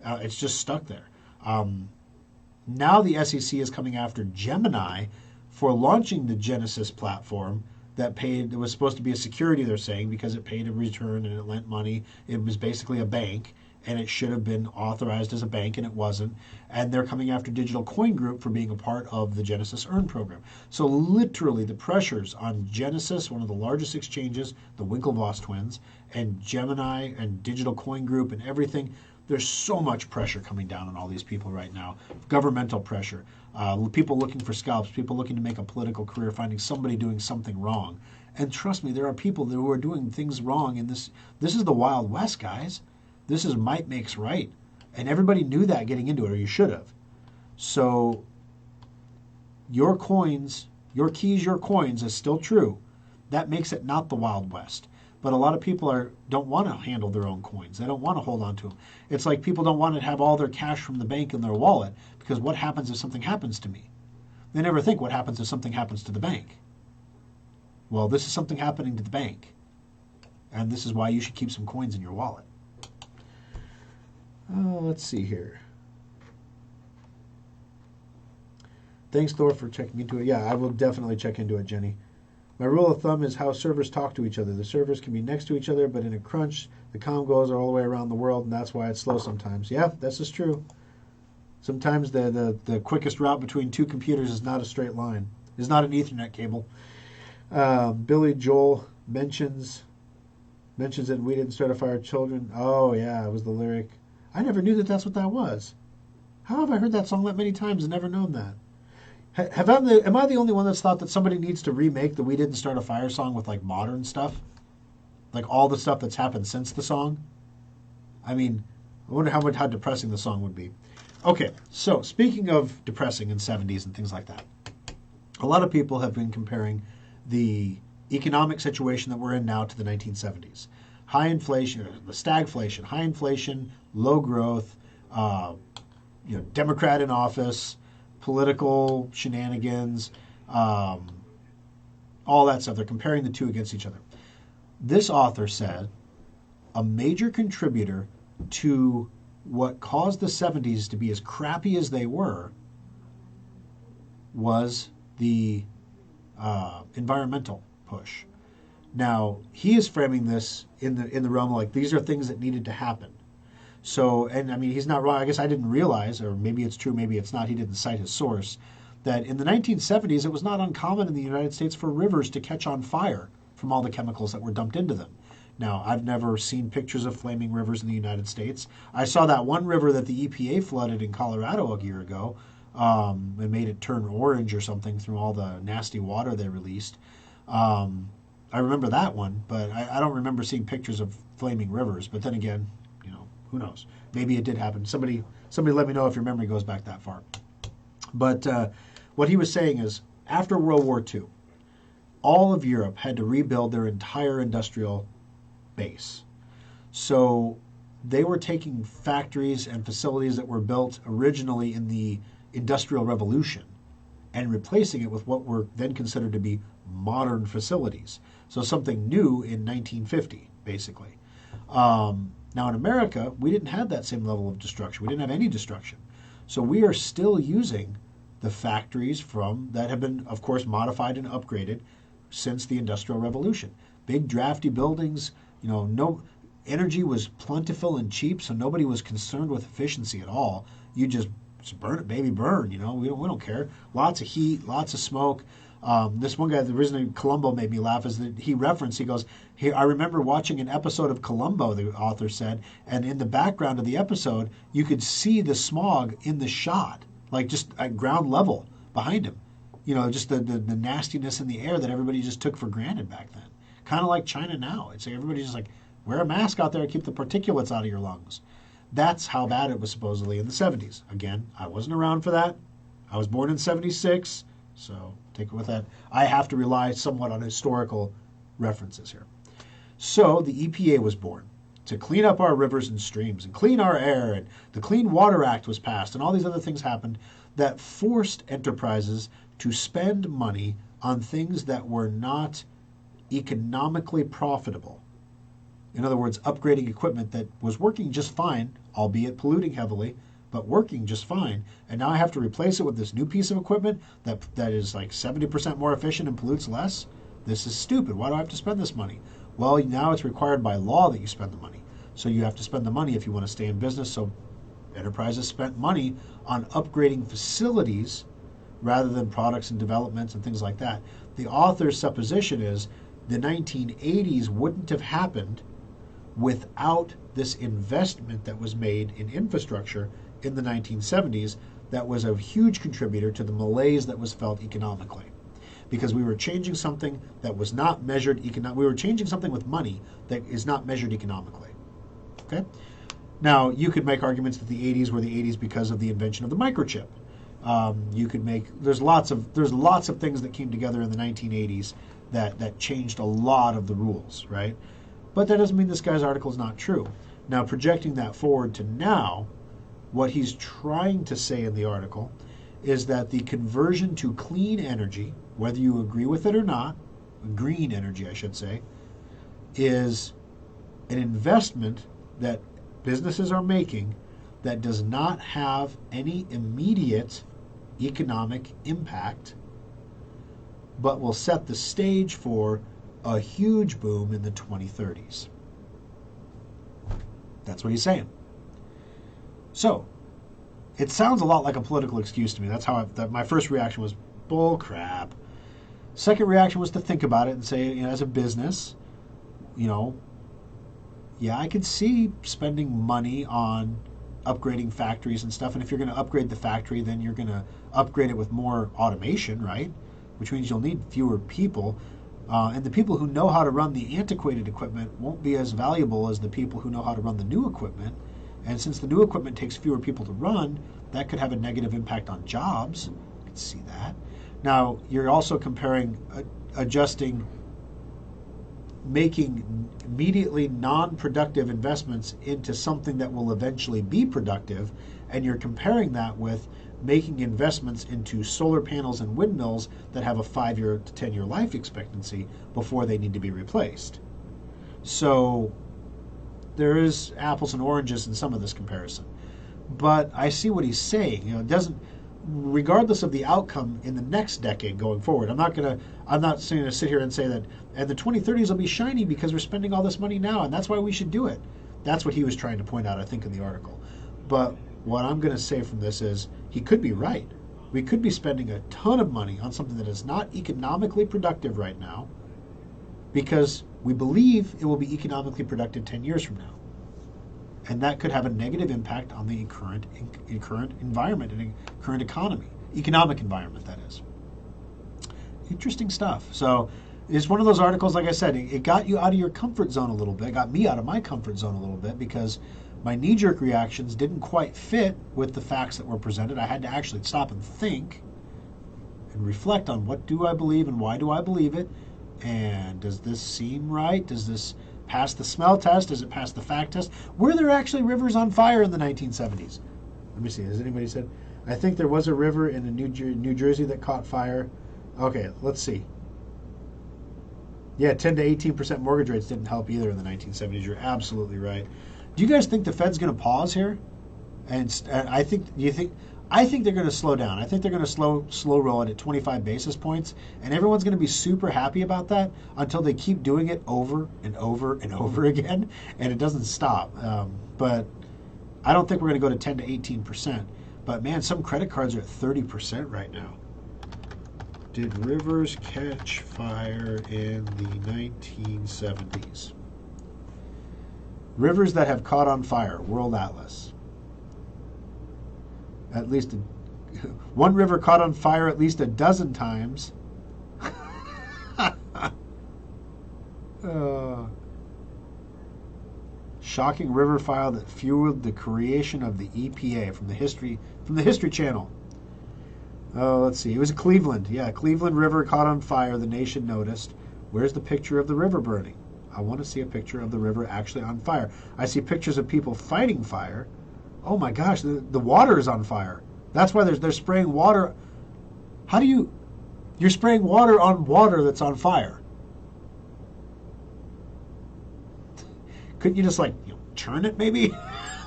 It's just stuck there. Now the SEC is coming after Gemini for launching the Genesis platform that was supposed to be a security, they're saying, because it paid a return and it lent money. It was basically a bank, and it should have been authorized as a bank, and it wasn't. And they're coming after Digital Coin Group for being a part of the Genesis Earn program. So literally the pressures on Genesis, one of the largest exchanges, the Winklevoss twins, and Gemini and Digital Coin Group and everything, there's so much pressure coming down on all these people right now. Governmental pressure, people looking for scalps, people looking to make a political career, finding somebody doing something wrong. And trust me, there are people who are doing things wrong in this. This is the Wild West, guys. This is might makes right. And everybody knew that getting into it, or you should have. So your coins, your keys, your coins is still true. That makes it not the Wild West. But a lot of people don't want to handle their own coins. They don't want to hold on to them. It's like people don't want to have all their cash from the bank in their wallet, because what happens if something happens to me? They never think what happens if something happens to the bank. Well, this is something happening to the bank. And this is why you should keep some coins in your wallet. Let's see here. Thanks, Thor, for checking into it. Yeah, I will definitely check into it, Jenny. My rule of thumb is how servers talk to each other. The servers can be next to each other, but in a crunch, the comm goes all the way around the world, and that's why it's slow sometimes. Yeah, this is true. Sometimes the quickest route between two computers is not a straight line. It's not an Ethernet cable. Billy Joel mentions that we didn't start a fire children. Oh, yeah, it was the lyric. I never knew that that's what that was. How have I heard that song that many times and never known that? Am I the only one that's thought that somebody needs to remake the We Didn't Start a Fire song with like modern stuff? Like all the stuff that's happened since the song? I mean, I wonder how depressing the song would be. Okay, so speaking of depressing in 70s and things like that, a lot of people have been comparing the economic situation that we're in now to the 1970s. High inflation, the stagflation, high inflation, low growth, Democrat in office, political shenanigans, all that stuff. They're comparing the two against each other. This author said a major contributor to what caused the 70s to be as crappy as they were was the environmental push. Now, he is framing this in the realm like these are things that needed to happen. So, and I mean, he's not wrong. I guess I didn't realize, or maybe it's true, maybe it's not, he didn't cite his source, that in the 1970s, it was not uncommon in the United States for rivers to catch on fire from all the chemicals that were dumped into them. Now, I've never seen pictures of flaming rivers in the United States. I saw that one river that the EPA flooded in Colorado a year ago and made it turn orange or something through all the nasty water they released. I remember that one, but I don't remember seeing pictures of flaming rivers. But then again, who knows? Maybe it did happen. Somebody let me know if your memory goes back that far. But what he was saying is, after World War II, all of Europe had to rebuild their entire industrial base. So they were taking factories and facilities that were built originally in the Industrial Revolution and replacing it with what were then considered to be modern facilities. So something new in 1950, basically. Now in America, we didn't have that same level of destruction. We didn't have any destruction. So we are still using the factories from that have been, of course, modified and upgraded since the Industrial Revolution. Big drafty buildings, no energy was plentiful and cheap, so nobody was concerned with efficiency at all. You just burn it, baby, burn. We don't care. Lots of heat, lots of smoke. This one guy, the reason Columbo made me laugh is that he goes, I remember watching an episode of Columbo, the author said, and in the background of the episode, you could see the smog in the shot, like just at ground level behind him. Just the nastiness in the air that everybody just took for granted back then. Kind of like China now. It's like everybody's just like, wear a mask out there and keep the particulates out of your lungs. That's how bad it was supposedly in the 70s. Again, I wasn't around for that. I was born in 76, so take it with that. I have to rely somewhat on historical references here. So the EPA was born to clean up our rivers and streams and clean our air, and the Clean Water Act was passed, and all these other things happened that forced enterprises to spend money on things that were not economically profitable. In other words, upgrading equipment that was working just fine, albeit polluting heavily, but working just fine. And now I have to replace it with this new piece of equipment that is like 70% more efficient and pollutes less? This is stupid. Why do I have to spend this money? Well, now it's required by law that you spend the money. So you have to spend the money if you want to stay in business. So enterprises spent money on upgrading facilities rather than products and developments and things like that. The author's supposition is the 1980s wouldn't have happened without this investment that was made in infrastructure in the 1970s that was a huge contributor to the malaise that was felt economically. Because we were changing something that was not measured we were changing something with money that is not measured economically. Okay? Now, you could make arguments that the 80s were the 80s because of the invention of the microchip. You could make there's lots of things that came together in the 1980s that changed a lot of the rules, right? But that doesn't mean this guy's article is not true. Now, projecting that forward to now, what he's trying to say in the article is that the conversion to clean energy, whether you agree with it or not, green energy, I should say, is an investment that businesses are making that does not have any immediate economic impact, but will set the stage for a huge boom in the 2030s. That's what he's saying. So, it sounds a lot like a political excuse to me. That's how my first reaction was, bull crap. Second reaction was to think about it and say, as a business, yeah, I could see spending money on upgrading factories and stuff. And if you're going to upgrade the factory, then you're going to upgrade it with more automation, right? Which means you'll need fewer people. And the people who know how to run the antiquated equipment won't be as valuable as the people who know how to run the new equipment. And since the new equipment takes fewer people to run, that could have a negative impact on jobs. You can see that. Now, you're also comparing making immediately non-productive investments into something that will eventually be productive, and you're comparing that with making investments into solar panels and windmills that have a 5-year to 10-year life expectancy before they need to be replaced. So there is apples and oranges in some of this comparison. But I see what he's saying. It doesn't, regardless of the outcome in the next decade going forward, I'm not going to sit here and say that, and the 2030s will be shiny because we're spending all this money now, and that's why we should do it. That's what he was trying to point out, I think, in the article. But what I'm going to say from this is he could be right. We could be spending a ton of money on something that is not economically productive right now because we believe it will be economically productive 10 years from now. And that could have a negative impact on the current environment and current economy, economic environment, that is. Interesting stuff. So it's one of those articles, like I said, it got you out of your comfort zone a little bit. It got me out of my comfort zone a little bit because my knee-jerk reactions didn't quite fit with the facts that were presented. I had to actually stop and think and reflect on what do I believe and why do I believe it, and does this seem right? Does this pass the smell test? Does it pass the fact test? Were there actually rivers on fire in the 1970s? Let me see. Has anybody said? I think there was a river in New Jersey that caught fire. Okay, let's see. Yeah, 10 to 18% mortgage rates didn't help either in the 1970s. You're absolutely right. Do you guys think the Fed's going to pause here? And I think they're going to slow down. I think they're going to slow roll it at 25 basis points, and everyone's going to be super happy about that until they keep doing it over and over and over again, and it doesn't stop. But I don't think we're going to go to 10 to 18%. But man, some credit cards are at 30% right now. Did rivers catch fire in the 1970s? Rivers that have caught on fire, World Atlas. At least one river caught on fire at least a dozen times. Shocking river fire that fueled the creation of the EPA from the History Channel. Oh, let's see. It was Cleveland. Yeah, Cleveland River caught on fire. The nation noticed. Where's the picture of the river burning? I want to see a picture of the river actually on fire. I see pictures of people fighting fire. Oh my gosh, the water is on fire. That's why they're spraying water. You're spraying water on water that's on fire. Couldn't you just turn it maybe?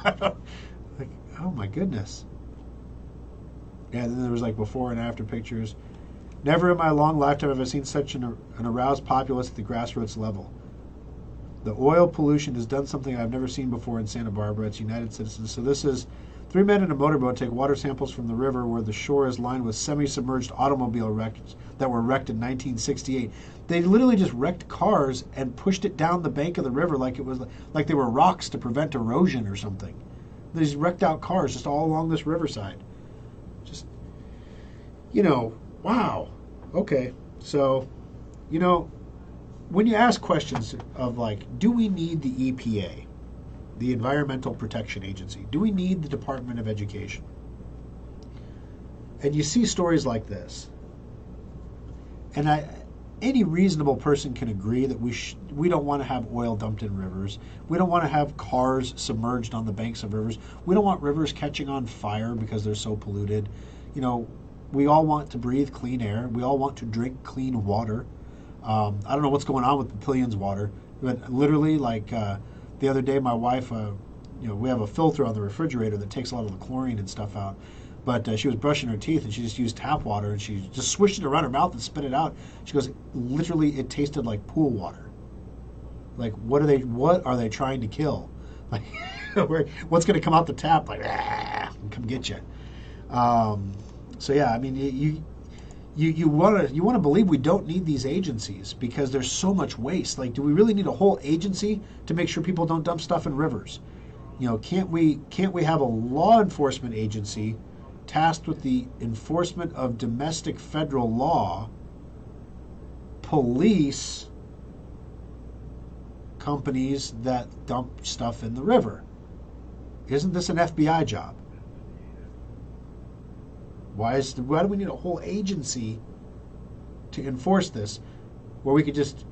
Oh my goodness. Yeah, and then there was before and after pictures. Never in my long lifetime have I seen such an aroused populace at the grassroots level. The oil pollution has done something I've never seen before in Santa Barbara. It's United Citizens. So this is 3 men in a motorboat take water samples from the river where the shore is lined with semi-submerged automobile wrecks that were wrecked in 1968. They literally just wrecked cars and pushed it down the bank of the river like it was like they were rocks to prevent erosion or something. These wrecked out cars just all along this riverside. Just, wow. Okay. So, when you ask questions of do we need the EPA, the Environmental Protection Agency? Do we need the Department of Education? And you see stories like this, and any reasonable person can agree that we don't want to have oil dumped in rivers. We don't want to have cars submerged on the banks of rivers. We don't want rivers catching on fire because they're so polluted. We all want to breathe clean air. We all want to drink clean water. I don't know what's going on with Papillion's water, but literally, the other day, my wife, we have a filter on the refrigerator that takes a lot of the chlorine and stuff out. But she was brushing her teeth and she just used tap water and she just swished it around her mouth and spit it out. She goes, literally, it tasted like pool water. What are they trying to kill? What's going to come out the tap? And come get you. So yeah, I mean, you want to believe we don't need these agencies because there's so much waste. Do we really need a whole agency to make sure people don't dump stuff in rivers? Can't we have a law enforcement agency tasked with the enforcement of domestic federal law, police companies that dump stuff in the river? Isn't this an FBI job? Why do we need a whole agency to enforce this where we could just,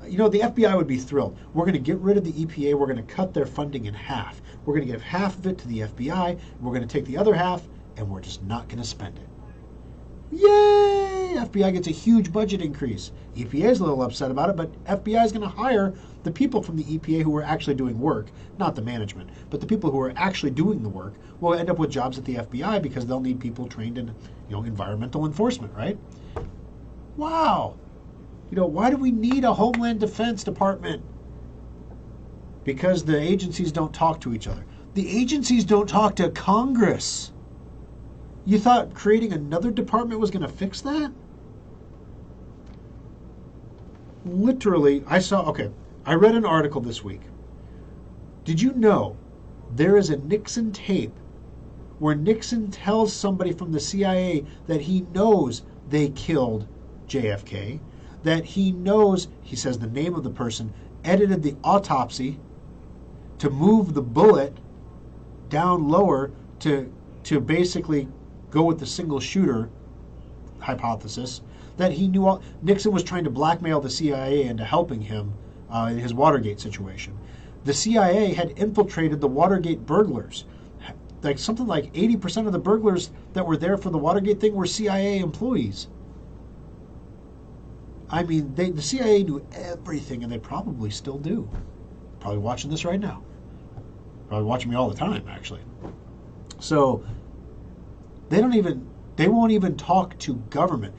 the FBI would be thrilled. We're going to get rid of the EPA. We're going to cut their funding in half. We're going to give half of it to the FBI. We're going to take the other half, and we're just not going to spend it. Yay! FBI gets a huge budget increase. EPA is a little upset about it, but FBI is going to hire the people from the EPA who are actually doing work, not the management, but the people who are actually doing the work will end up with jobs at the FBI because they'll need people trained in, environmental enforcement, right? Wow. Why do we need a Homeland Defense Department? Because the agencies don't talk to each other. The agencies don't talk to Congress. You thought creating another department was going to fix that? Literally, I read an article this week. Did you know there is a Nixon tape where Nixon tells somebody from the CIA that he knows they killed JFK, that he knows, he says the name of the person, edited the autopsy to move the bullet down lower to basically go with the single shooter hypothesis, that he knew Nixon was trying to blackmail the CIA into helping him in his Watergate situation. The CIA had infiltrated the Watergate burglars. like something like 80% of the burglars that were there for the Watergate thing were CIA employees. I mean, the CIA knew everything, and they probably still do. Probably watching this right now. Probably watching me all the time, actually. So they won't even talk to government.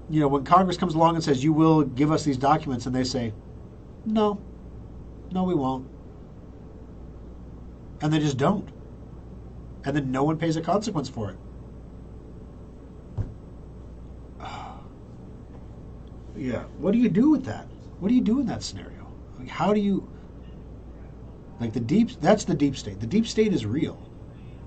When Congress comes along and says, you will give us these documents, and they say, no, we won't. And they just don't. And then no one pays a consequence for it. Yeah. What do you do with that? What do you do in that scenario? Like, how do you... Like, that's the deep state. The deep state is real.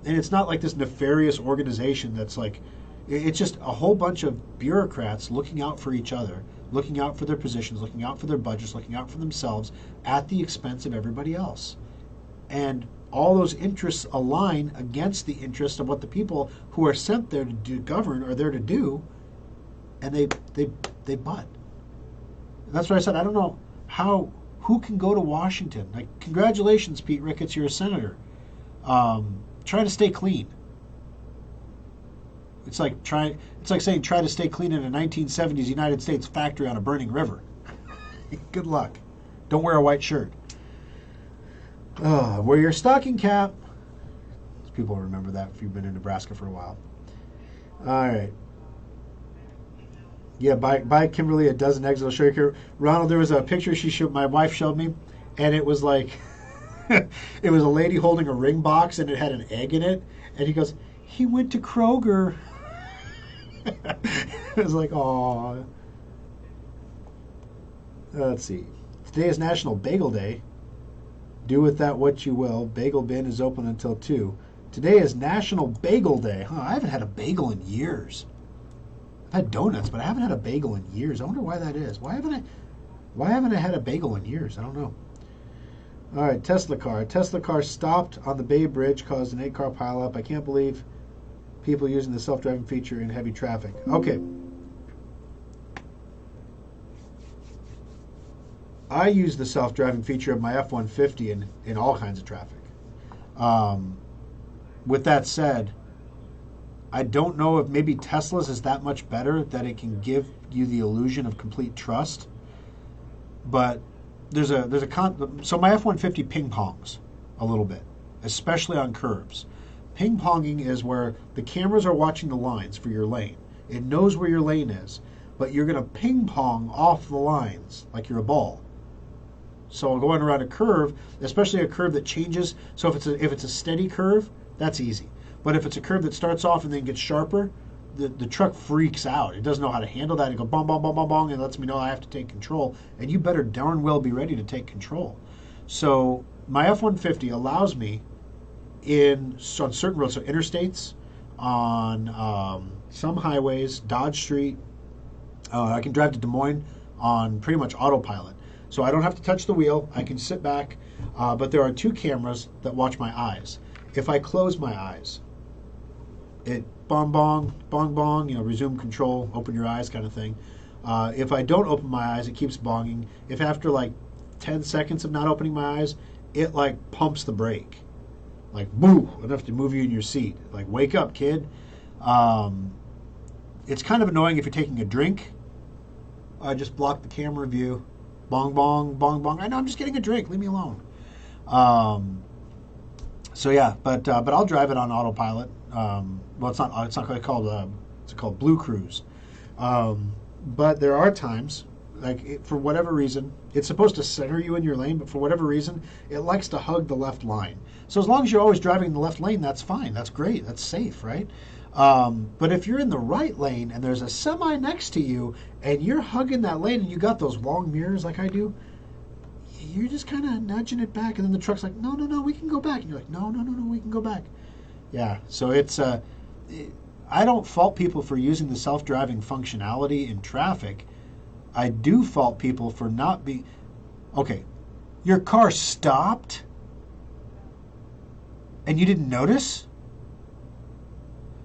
And it's not like this nefarious organization that's like... It's just a whole bunch of bureaucrats looking out for each other, looking out for their positions, looking out for their budgets, looking out for themselves at the expense of everybody else. And all those interests align against the interests of what the people who are sent there to govern are there to do, and they butt. That's why I said I don't know who can go to Washington. Like, congratulations, Pete Ricketts, you're a senator. Try to stay clean. It's like saying try to stay clean in a 1970s United States factory on a burning river. Good luck. Don't wear a white shirt. Wear your stocking cap. People remember that if you've been in Nebraska for a while. All right. Yeah, buy Kimberly a dozen eggs. I'll show you here. Ronald, there was a picture my wife showed me, and it was like, it was a lady holding a ring box, and it had an egg in it. And he goes, he went to Kroger. It was like, aw. Let's see. Today is National Bagel Day. Do with that what you will. Bagel bin is open until 2. Today is National Bagel Day. I haven't had a bagel in years. I've had donuts, but I haven't had a bagel in years. I wonder why that is. Why haven't I had a bagel in years? I don't know. All right, Tesla car. A Tesla car stopped on the Bay Bridge, caused an 8-car pileup. I can't believe people using the self-driving feature in heavy traffic. Okay. I use the self-driving feature of my F-150 in all kinds of traffic. With that said, I don't know if maybe Tesla's is that much better that it can give you the illusion of complete trust. But so my F-150 ping-pongs a little bit, especially on curves. Ping-ponging is where the cameras are watching the lines for your lane. It knows where your lane is, but you're going to ping-pong off the lines like you're a ball. So going around a curve, especially a curve that changes, so if it's a steady curve, that's easy. But if it's a curve that starts off and then gets sharper, the truck freaks out. It doesn't know how to handle that. It goes bong, bong, bong, bong, bong, and lets me know I have to take control. And you better darn well be ready to take control. So my F-150 allows me on certain roads, so interstates, on some highways, Dodge Street. I can drive to Des Moines on pretty much autopilot. So I don't have to touch the wheel. I can sit back, but there are 2 cameras that watch my eyes. If I close my eyes, it bong, bong, bong, bong, resume control, open your eyes kind of thing. If I don't open my eyes, it keeps bonging. If after like 10 seconds of not opening my eyes, it like pumps the brake. Like, boo, enough to move you in your seat. Like, wake up, kid. It's kind of annoying if you're taking a drink. I just block the camera view. Bong, bong, bong, bong. I know, I'm just getting a drink. Leave me alone. So yeah, but I'll drive it on autopilot. Well, it's not quite called. It's called Blue Cruise. But there are times, for whatever reason, it's supposed to center you in your lane, but for whatever reason, it likes to hug the left line. So as long as you're always driving in the left lane, that's fine. That's great. That's safe, right? But if you're in the right lane and there's a semi next to you and you're hugging that lane and you got those long mirrors like I do, you're just kind of nudging it back, and then the truck's like, no, we can go back. And you're like, no, we can go back. Yeah, so it's... I don't fault people for using the self-driving functionality in traffic. I do fault people for not being... Okay, your car stopped and you didn't notice?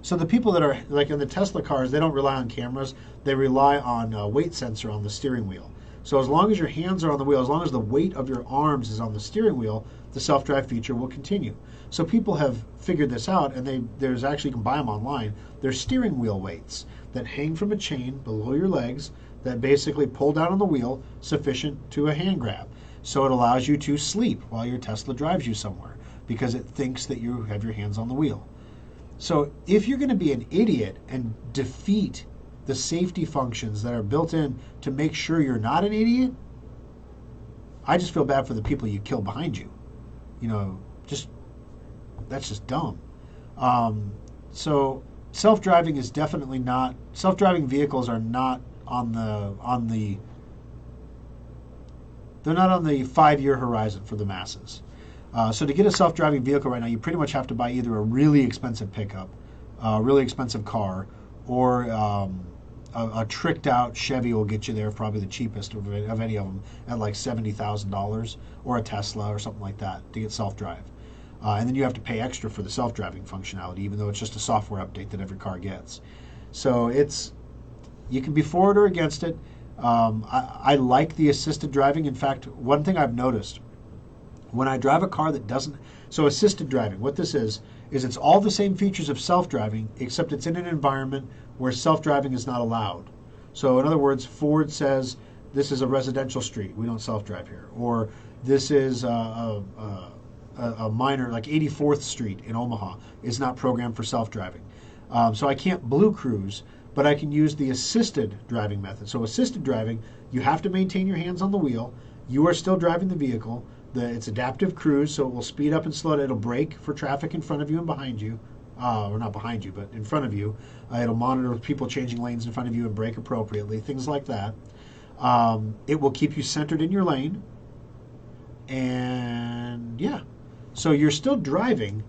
So the people that are, like in the Tesla cars, they don't rely on cameras. They rely on a weight sensor on the steering wheel. So as long as your hands are on the wheel, as long as the weight of your arms is on the steering wheel, the self-drive feature will continue. So people have figured this out, and there's actually, you can buy them online. There's steering wheel weights that hang from a chain below your legs that basically pull down on the wheel sufficient to a hand grab. So it allows you to sleep while your Tesla drives you somewhere because it thinks that you have your hands on the wheel. So if you're going to be an idiot and defeat the safety functions that are built in to make sure you're not an idiot, I just feel bad for the people you kill behind you. That's just dumb. So self-driving is definitely not. Self-driving vehicles are not they're not on the 5-year horizon for the masses. So to get a self-driving vehicle right now, you pretty much have to buy either a really expensive pickup, a really expensive car, or a tricked out Chevy will get you there, probably the cheapest of any of them, at like $70,000, or a Tesla or something like that to get self-drive. And then you have to pay extra for the self-driving functionality, even though it's just a software update that every car gets. So you can be for it or against it. I like the assisted driving. In fact, one thing I've noticed, when I drive a car that doesn't, so assisted driving, what this is it's all the same features of self-driving, except it's in an environment where self-driving is not allowed. So in other words, Ford says, this is a residential street, we don't self-drive here. Or this is a minor, like 84th Street in Omaha, is not programmed for self-driving. So I can't blue cruise, but I can use the assisted driving method. So assisted driving, you have to maintain your hands on the wheel. You are still driving the vehicle. It's adaptive cruise, so it will speed up and slow down. It'll brake for traffic in front of you and behind you. Or not behind you, but in front of you. It'll monitor people changing lanes in front of you and brake appropriately, things like that. It will keep you centered in your lane. And yeah, so you're still driving,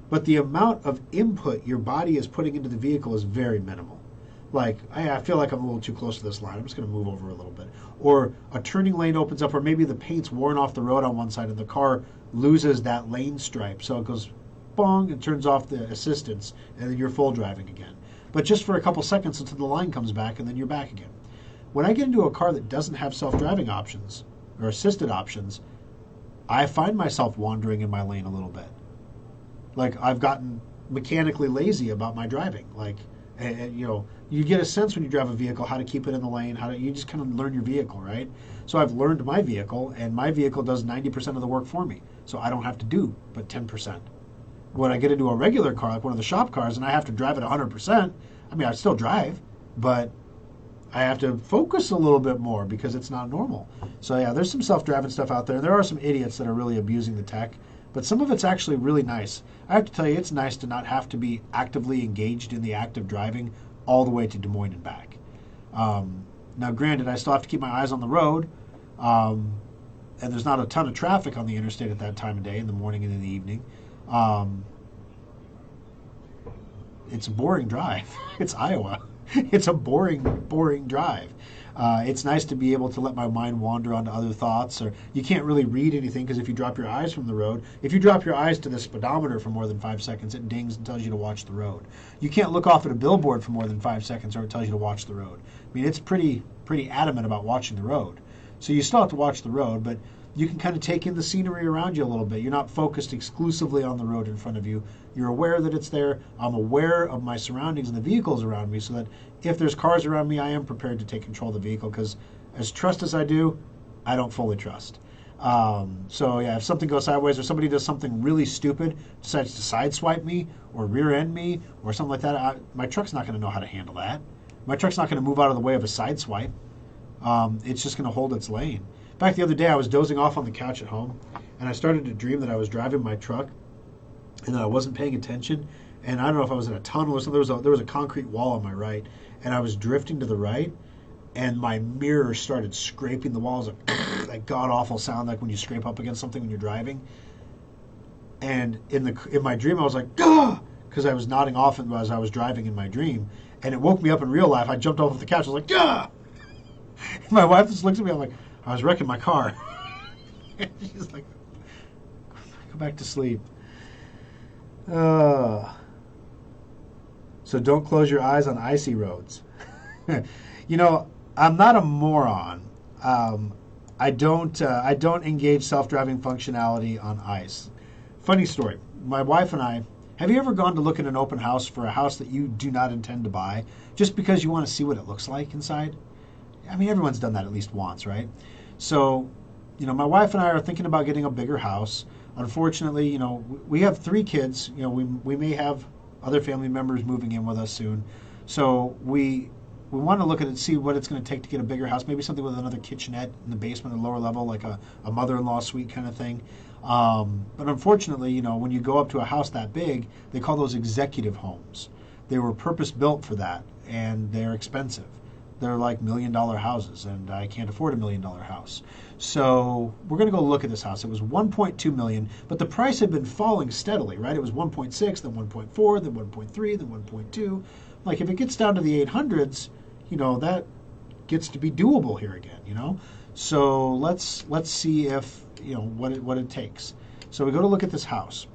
but the amount of input your body is putting into the vehicle is very minimal. Like, I feel like I'm a little too close to this line. I'm just going to move over a little bit. Or a turning lane opens up, or maybe the paint's worn off the road on one side and the car loses that lane stripe. So it goes bong and turns off the assistance, and then you're full driving again. But just for a couple seconds until the line comes back, and then you're back again. When I get into a car that doesn't have self-driving options or assisted options, I find myself wandering in my lane a little bit. Like, I've gotten mechanically lazy about my driving. Like, you get a sense when you drive a vehicle how to keep it in the lane, you just kind of learn your vehicle, right? So I've learned my vehicle, and my vehicle does 90% of the work for me. So I don't have to do but 10%. When I get into a regular car, like one of the shop cars, and I have to drive at 100%, I mean, I still drive, but I have to focus a little bit more because it's not normal. So yeah, there's some self-driving stuff out there. And there are some idiots that are really abusing the tech, but some of it's actually really nice. I have to tell you, it's nice to not have to be actively engaged in the act of driving all the way to Des Moines and back. Now, granted, I still have to keep my eyes on the road, and there's not a ton of traffic on the interstate at that time of day, in the morning and in the evening. It's a boring drive. It's Iowa. It's a boring drive. It's nice to be able to let my mind wander onto other thoughts, or you can't really read anything because if you drop your eyes from the road, if you drop your eyes to the speedometer for more than 5 seconds, it dings and tells you to watch the road. You can't look off at a billboard for more than 5 seconds or it tells you to watch the road. I mean, it's pretty adamant about watching the road. So you still have to watch the road, but you can kind of take in the scenery around you a little bit. You're not focused exclusively on the road in front of you. You're aware that it's there. I'm aware of my surroundings and the vehicles around me so that if there's cars around me, I am prepared to take control of the vehicle because as trust as I do, I don't fully trust. So yeah, if something goes sideways or somebody does something really stupid, decides to sideswipe me or rear end me or something like that, my truck's not going to know how to handle that. My truck's not going to move out of the way of a sideswipe. It's just going to hold its lane. In fact, the other day I was dozing off on the couch at home, and I started to dream that I was driving my truck, and that I wasn't paying attention. And I don't know if I was in a tunnel or something. There was a concrete wall on my right, and I was drifting to the right, and my mirror started scraping the walls. That god awful sound, like when you scrape up against something when you're driving. And in my dream, I was like, "Gah!" because I was nodding off as I was driving in my dream, and it woke me up in real life. I jumped off the couch. I was like, "Gah!" My wife just looks at me. I'm like, I was wrecking my car. She's like, go back to sleep. So don't close your eyes on icy roads. I'm not a moron. I don't engage self-driving functionality on ice. Funny story. My wife and I. Have you ever gone to look at an open house for a house that you do not intend to buy just because you want to see what it looks like inside? I mean, everyone's done that at least once, right? So, my wife and I are thinking about getting a bigger house. Unfortunately, we have 3 kids. We may have other family members moving in with us soon. So we want to look at it, see what it's going to take to get a bigger house, maybe something with another kitchenette in the basement or lower level, like a mother-in-law suite kind of thing. But unfortunately, when you go up to a house that big, they call those executive homes. They were purpose-built for that, and they're expensive. They're like $1 million houses, and I can't afford a $1 million house. So we're going to go look at this house. It was $1.2 million, but the price had been falling steadily, right? It was 1.6, then 1.4, then 1.3, then 1.2. Like if it gets down to the 800s, that gets to be doable here again, So let's see if what it takes. So we go to look at this house,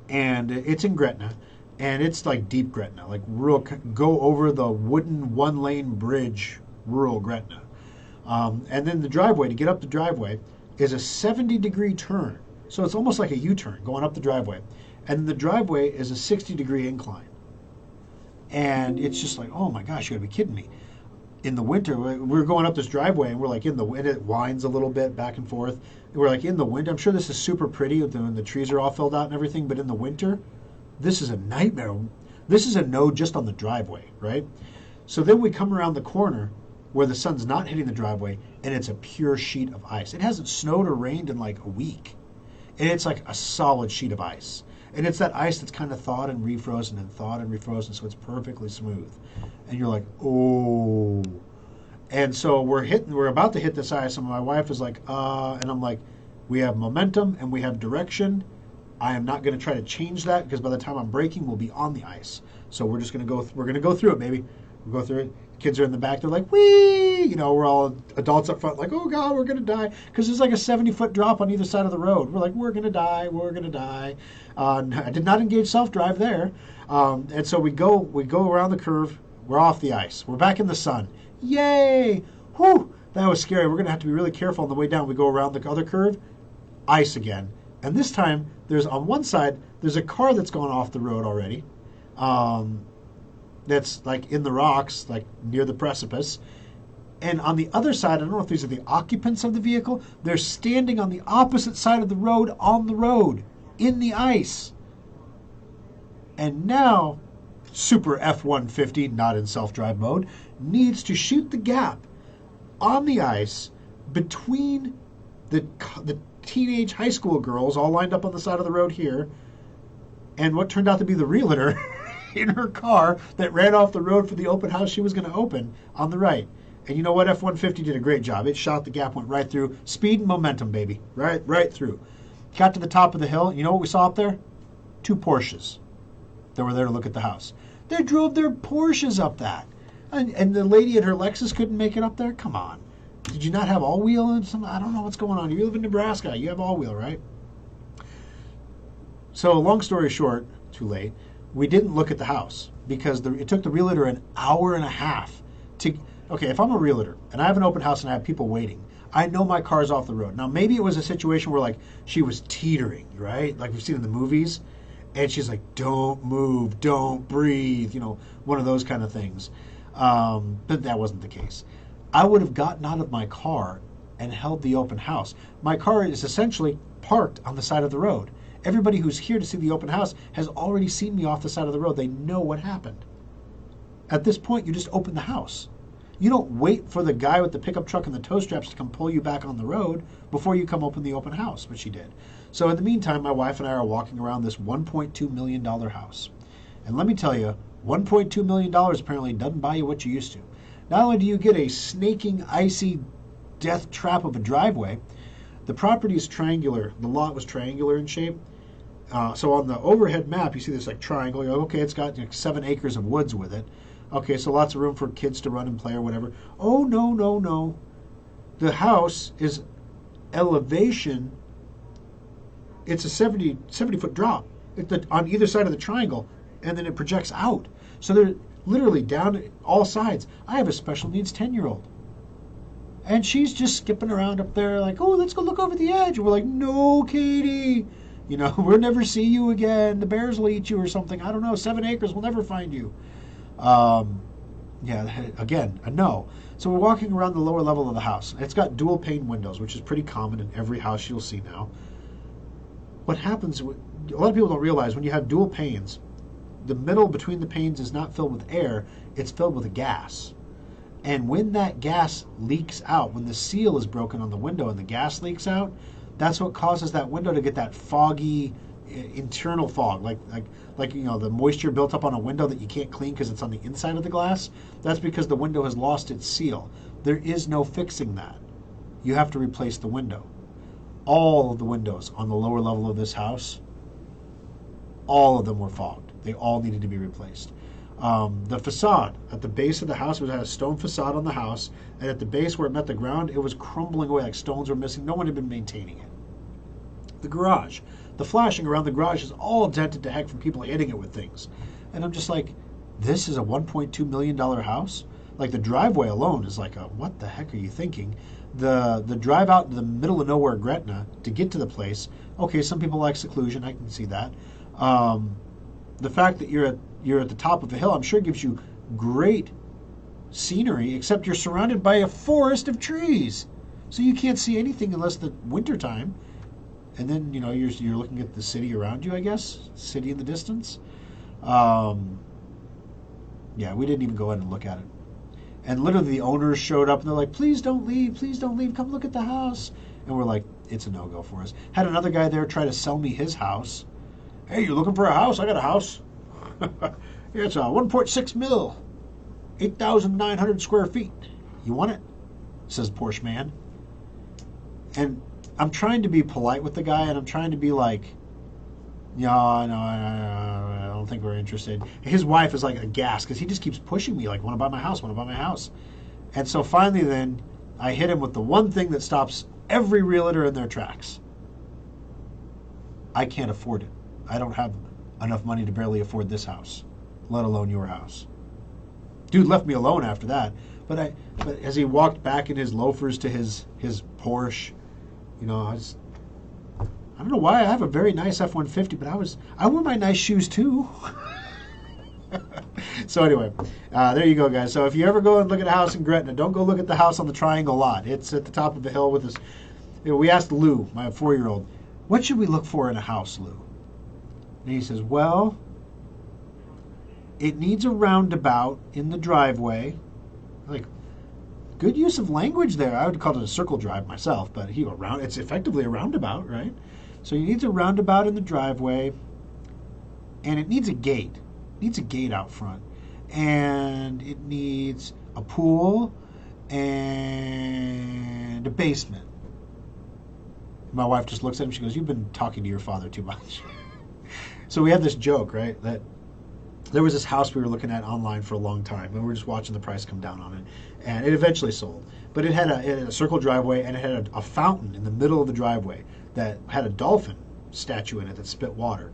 and it's in Gretna, and it's like deep Gretna, like rural. Go over the wooden 1-lane bridge, rural Gretna, and then the driveway to get up the driveway is a 70-degree turn. So it's almost like a U-turn going up the driveway, and the driveway is a 60-degree incline. And it's just like, oh my gosh, you gotta be kidding me. In the winter, we're going up this driveway and we're like in the wind, it winds a little bit back and forth. We're like in the winter. I'm sure this is super pretty when the trees are all filled out and everything, but in the winter, this is a nightmare. This is a no just on the driveway, right? So then we come around the corner where the sun's not hitting the driveway and it's a pure sheet of ice. It hasn't snowed or rained in like a week. And it's like a solid sheet of ice. And it's that ice that's kind of thawed and refrozen and thawed and refrozen, so it's perfectly smooth. And you're like, oh. And so we're about to hit this ice, and my wife is like, and I'm like, we have momentum and we have direction. I am not going to try to change that because by the time I'm braking, we'll be on the ice. So we're just going to go. We're going to go through it, baby. We'll go through it. Kids are in the back. They're like, wee! We're all adults up front, like, oh God, we're going to die. Because there's like a 70-foot drop on either side of the road. We're like, we're going to die. We're going to die. I did not engage self-drive there. And so we go around the curve. We're off the ice. We're back in the sun. Yay! Whew! That was scary. We're going to have to be really careful on the way down. We go around the other curve. Ice again. And this time, on one side, there's a car that's gone off the road already. That's like in the rocks, like near the precipice. And on the other side, I don't know if these are the occupants of the vehicle, they're standing on the opposite side of the road, on the road, in the ice. And now, Super F-150, not in self-drive mode, needs to shoot the gap on the ice between the teenage high school girls all lined up on the side of the road here and what turned out to be the realtor in her car that ran off the road for the open house she was going to open on the right. And you know what? F-150 did a great job. It shot the gap, went right through. Speed and momentum, baby. Right through. Got to the top of the hill. You know what we saw up there? 2 Porsches that were there to look at the house. They drove their Porsches up that. And the lady in her Lexus couldn't make it up there? Come on. Did you not have all-wheel and something? I don't know what's going on. You live in Nebraska. You have all-wheel, right? So long story short, too late, we didn't look at the house because it took the realtor an hour and a half to... Okay, if I'm a realtor and I have an open house and I have people waiting, I know my car's off the road. Now, maybe it was a situation where, like, she was teetering, right? Like we've seen in the movies. And she's like, don't move, don't breathe, one of those kind of things. But that wasn't the case. I would have gotten out of my car and held the open house. My car is essentially parked on the side of the road. Everybody who's here to see the open house has already seen me off the side of the road. They know what happened. At this point, you just open the house. You don't wait for the guy with the pickup truck and the tow straps to come pull you back on the road before you come open the open house, which she did. So in the meantime, my wife and I are walking around this $1.2 million house. And let me tell you, $1.2 million apparently doesn't buy you what you used to. Not only do you get a snaking, icy death trap of a driveway, the property is triangular. The lot was triangular in shape. So on the overhead map, you see this like triangle. You're like, okay, it's got 7 acres of woods with it. Okay, so lots of room for kids to run and play or whatever. Oh, no. The house is elevation. It's a 70-foot drop on either side of the triangle, and then it projects out. So they're literally down all sides. I have a special needs 10-year-old. And she's just skipping around up there like, oh, let's go look over the edge. And we're like, no, Katie. We'll never see you again. The bears will eat you or something. I don't know. 7 acres will never find you. Yeah, again, a no. So we're walking around the lower level of the house. It's got dual pane windows, which is pretty common in every house you'll see now. What happens, a lot of people don't realize when you have dual panes, the middle between the panes is not filled with air, it's filled with a gas. And when that gas leaks out, when the seal is broken on the window and the gas leaks out, that's what causes that window to get that foggy internal fog, like the moisture built up on a window that you can't clean because it's on the inside of the glass. That's because the window has lost its seal. There is no fixing that. You have to replace the window. All of the windows on the lower level of this house, all of them were fogged. They all needed to be replaced. The facade at the base of the house had a stone facade on the house, and at the base where it met the ground, it was crumbling away, like stones were missing. No one had been maintaining it. The garage, the flashing around the garage is all dented to heck from people hitting it with things. And I'm just like, this is a $1.2 million house? Like the driveway alone is like what the heck are you thinking? The drive out to the middle of nowhere, Gretna, to get to the place, okay, some people like seclusion, I can see that. The fact that you're at the top of a hill, I'm sure gives you great scenery, except you're surrounded by a forest of trees. So you can't see anything unless the wintertime. And then, you're looking at the city around you, I guess. City in the distance. Yeah, we didn't even go in and look at it. And literally the owners showed up and they're like, please don't leave, come look at the house. And we're like, it's a no-go for us. Had another guy there try to sell me his house. Hey, you looking for a house? I got a house. It's a 1.6 mil, 8,900 square feet. You want it? Says Porsche man. And I'm trying to be polite with the guy, and I'm trying to be like, no, I don't think we're interested. His wife is like aghast because he just keeps pushing me like, want to buy my house. And so finally then I hit him with the one thing that stops every realtor in their tracks. I can't afford it. I don't have enough money to barely afford this house, let alone your house. Dude left me alone after that. But as he walked back in his loafers to his Porsche, I don't know why. I have a very nice F-150, but I wore my nice shoes too. So anyway, there you go, guys. So if you ever go and look at a house in Gretna, don't go look at the house on the Triangle lot. It's at the top of the hill with this. We asked Lou, my 4-year-old, what should we look for in a house, Lou? And he says, well, it needs a roundabout in the driveway. Like, good use of language there. I would call it a circle drive myself, but it's effectively a roundabout, right? So it needs a roundabout in the driveway, and it needs a gate. It needs a gate out front. And it needs a pool and a basement. My wife just looks at him. She goes, you've been talking to your father too much. So we had this joke, right, that there was this house we were looking at online for a long time, and we were just watching the price come down on it. And it eventually sold. But it had a circle driveway, and it had a fountain in the middle of the driveway that had a dolphin statue in it that spit water.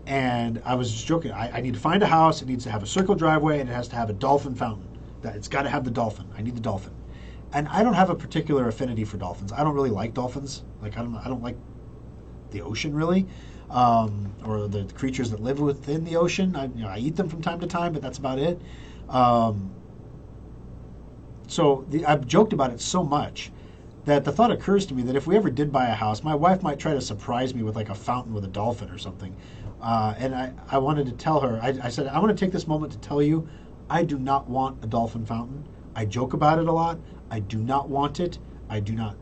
And I was just joking. I need to find a house. It needs to have a circle driveway, and it has to have a dolphin fountain. It's got to have the dolphin. I need the dolphin. And I don't have a particular affinity for dolphins. I don't really like dolphins. Like I don't like the ocean really, or the creatures that live within the ocean. I eat them from time to time, but that's about it. I've joked about it so much that the thought occurs to me that if we ever did buy a house, my wife might try to surprise me with like a fountain with a dolphin or something. And I wanted to tell her, I said, I want to take this moment to tell you, I do not want a dolphin fountain. I joke about it a lot. I do not want it. I don't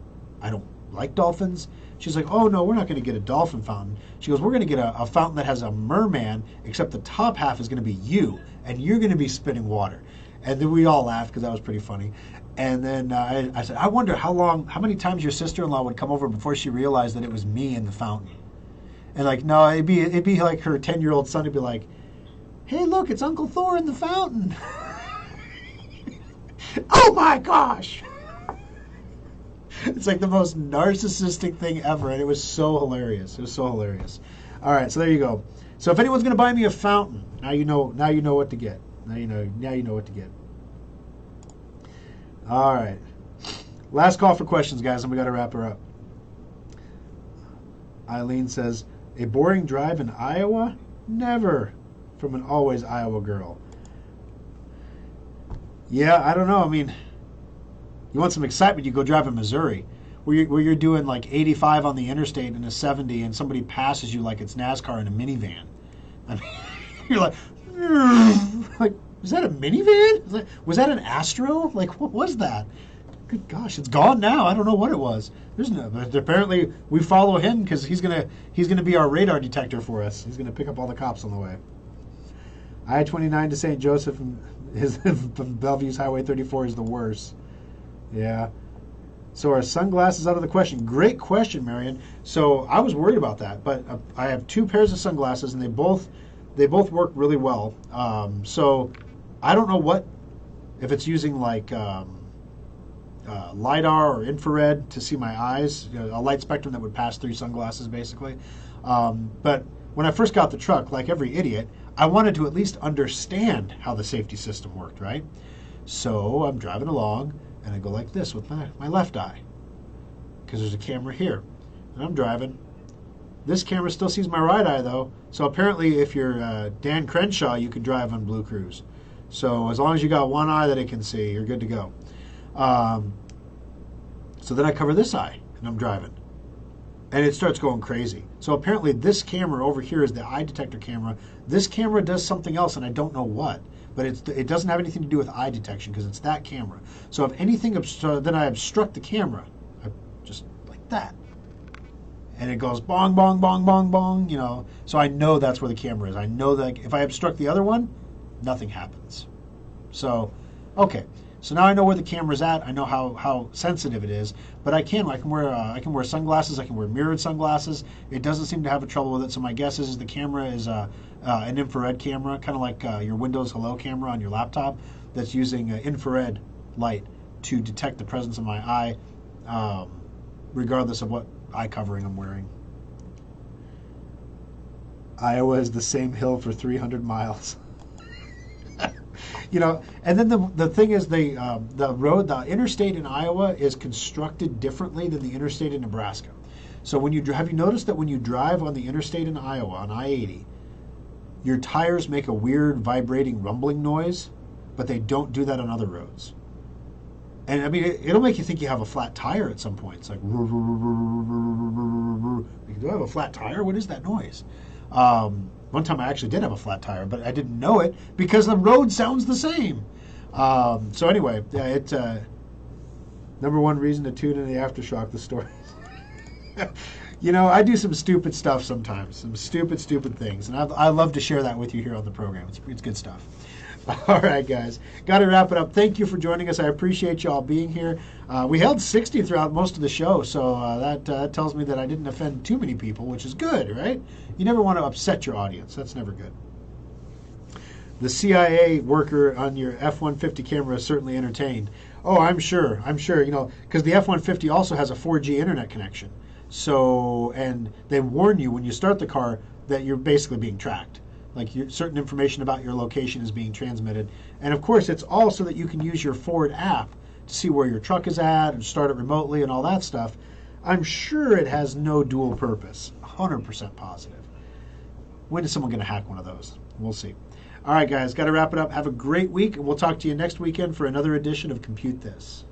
like dolphins. She's like, oh no, we're not going to get a dolphin fountain. She goes, we're going to get a fountain that has a merman, except the top half is going to be you, and you're going to be spitting water. And then we all laughed because that was pretty funny. And then I said, I wonder how many times your sister-in-law would come over before she realized that it was me in the fountain. And like, no, it'd be like her 10-year-old son would be like, hey, look, it's Uncle Thor in the fountain. Oh my gosh. It's like the most narcissistic thing ever, and it was so hilarious. It was so hilarious. All right, so there you go. So if anyone's going to buy me a fountain, now you know what to get. Now you know what to get. All right. Last call for questions, guys, and we got to wrap her up. Eileen says, a boring drive in Iowa? Never. From an always Iowa girl. Yeah, I don't know. I mean, you want some excitement, you go drive in Missouri, where you're doing like 85 on the interstate in a 70, and somebody passes you like it's NASCAR in a minivan. I mean, you're like, was that a minivan? Was that an Astro? Like, what was that? Good gosh, it's gone now. I don't know what it was. There's no. But apparently, we follow him because he's gonna be our radar detector for us. He's gonna pick up all the cops on the way. I-29 to St. Joseph from Bellevue's Highway 34 is the worst. Yeah. So are sunglasses out of the question? Great question, Marion. So I was worried about that, but I have 2 pairs of sunglasses, and they both work really well. So I don't know if it's using like LiDAR or infrared to see my eyes, a light spectrum that would pass through sunglasses, basically. But when I first got the truck, like every idiot, I wanted to at least understand how the safety system worked, right? So I'm driving along, and I go like this with my left eye, because there's a camera here. And I'm driving. This camera still sees my right eye, though. So apparently, if you're Dan Crenshaw, you can drive on Blue Cruise. So as long as you got one eye that it can see, you're good to go. So then I cover this eye, and I'm driving. And it starts going crazy. So apparently this camera over here is the eye detector camera. This camera does something else, and I don't know what. But it doesn't have anything to do with eye detection, because it's that camera. So if anything, then I obstruct the camera. Just like that. And it goes bong, bong, bong, bong, bong, you know. So I know that's where the camera is. I know that if I obstruct the other one, nothing happens. So, okay. So now I know where the camera's at. I know how sensitive it is. But I can wear sunglasses. I can wear mirrored sunglasses. It doesn't seem to have a trouble with it. So my guess is the camera is an infrared camera, kind of like your Windows Hello camera on your laptop, that's using infrared light to detect the presence of my eye, regardless of what eye covering I'm wearing. Iowa is the same hill for 300 miles. You know, and then the thing is, the interstate in Iowa is constructed differently than the interstate in Nebraska. So have you noticed that when you drive on the interstate in Iowa on I-80, your tires make a weird vibrating rumbling noise, but they don't do that on other roads. And I mean, it'll make you think you have a flat tire at some point. It's like, do I have a flat tire? What is that noise? One time I actually did have a flat tire, but I didn't know it because the road sounds the same. So anyway, it's number one reason to tune in the After Schrock, the stories. You know, I do some stupid stuff sometimes, some stupid things, and I love to share that with you here on the program. It's good stuff. All right, guys. Got to wrap it up. Thank you for joining us. I appreciate you all being here. We held 60 throughout most of the show, so that tells me that I didn't offend too many people, which is good, right? You never want to upset your audience. That's never good. The CIA worker on your F-150 camera is certainly entertained. Oh, I'm sure, you know, because the F-150 also has a 4G internet connection. So, and they warn you when you start the car that you're basically being tracked. Like certain information about your location is being transmitted. And of course, it's all so that you can use your Ford app to see where your truck is at and start it remotely and all that stuff. I'm sure it has no dual purpose. 100% positive. When is someone going to hack one of those? We'll see. All right, guys, got to wrap it up. Have a great week, and we'll talk to you next weekend for another edition of Compute This.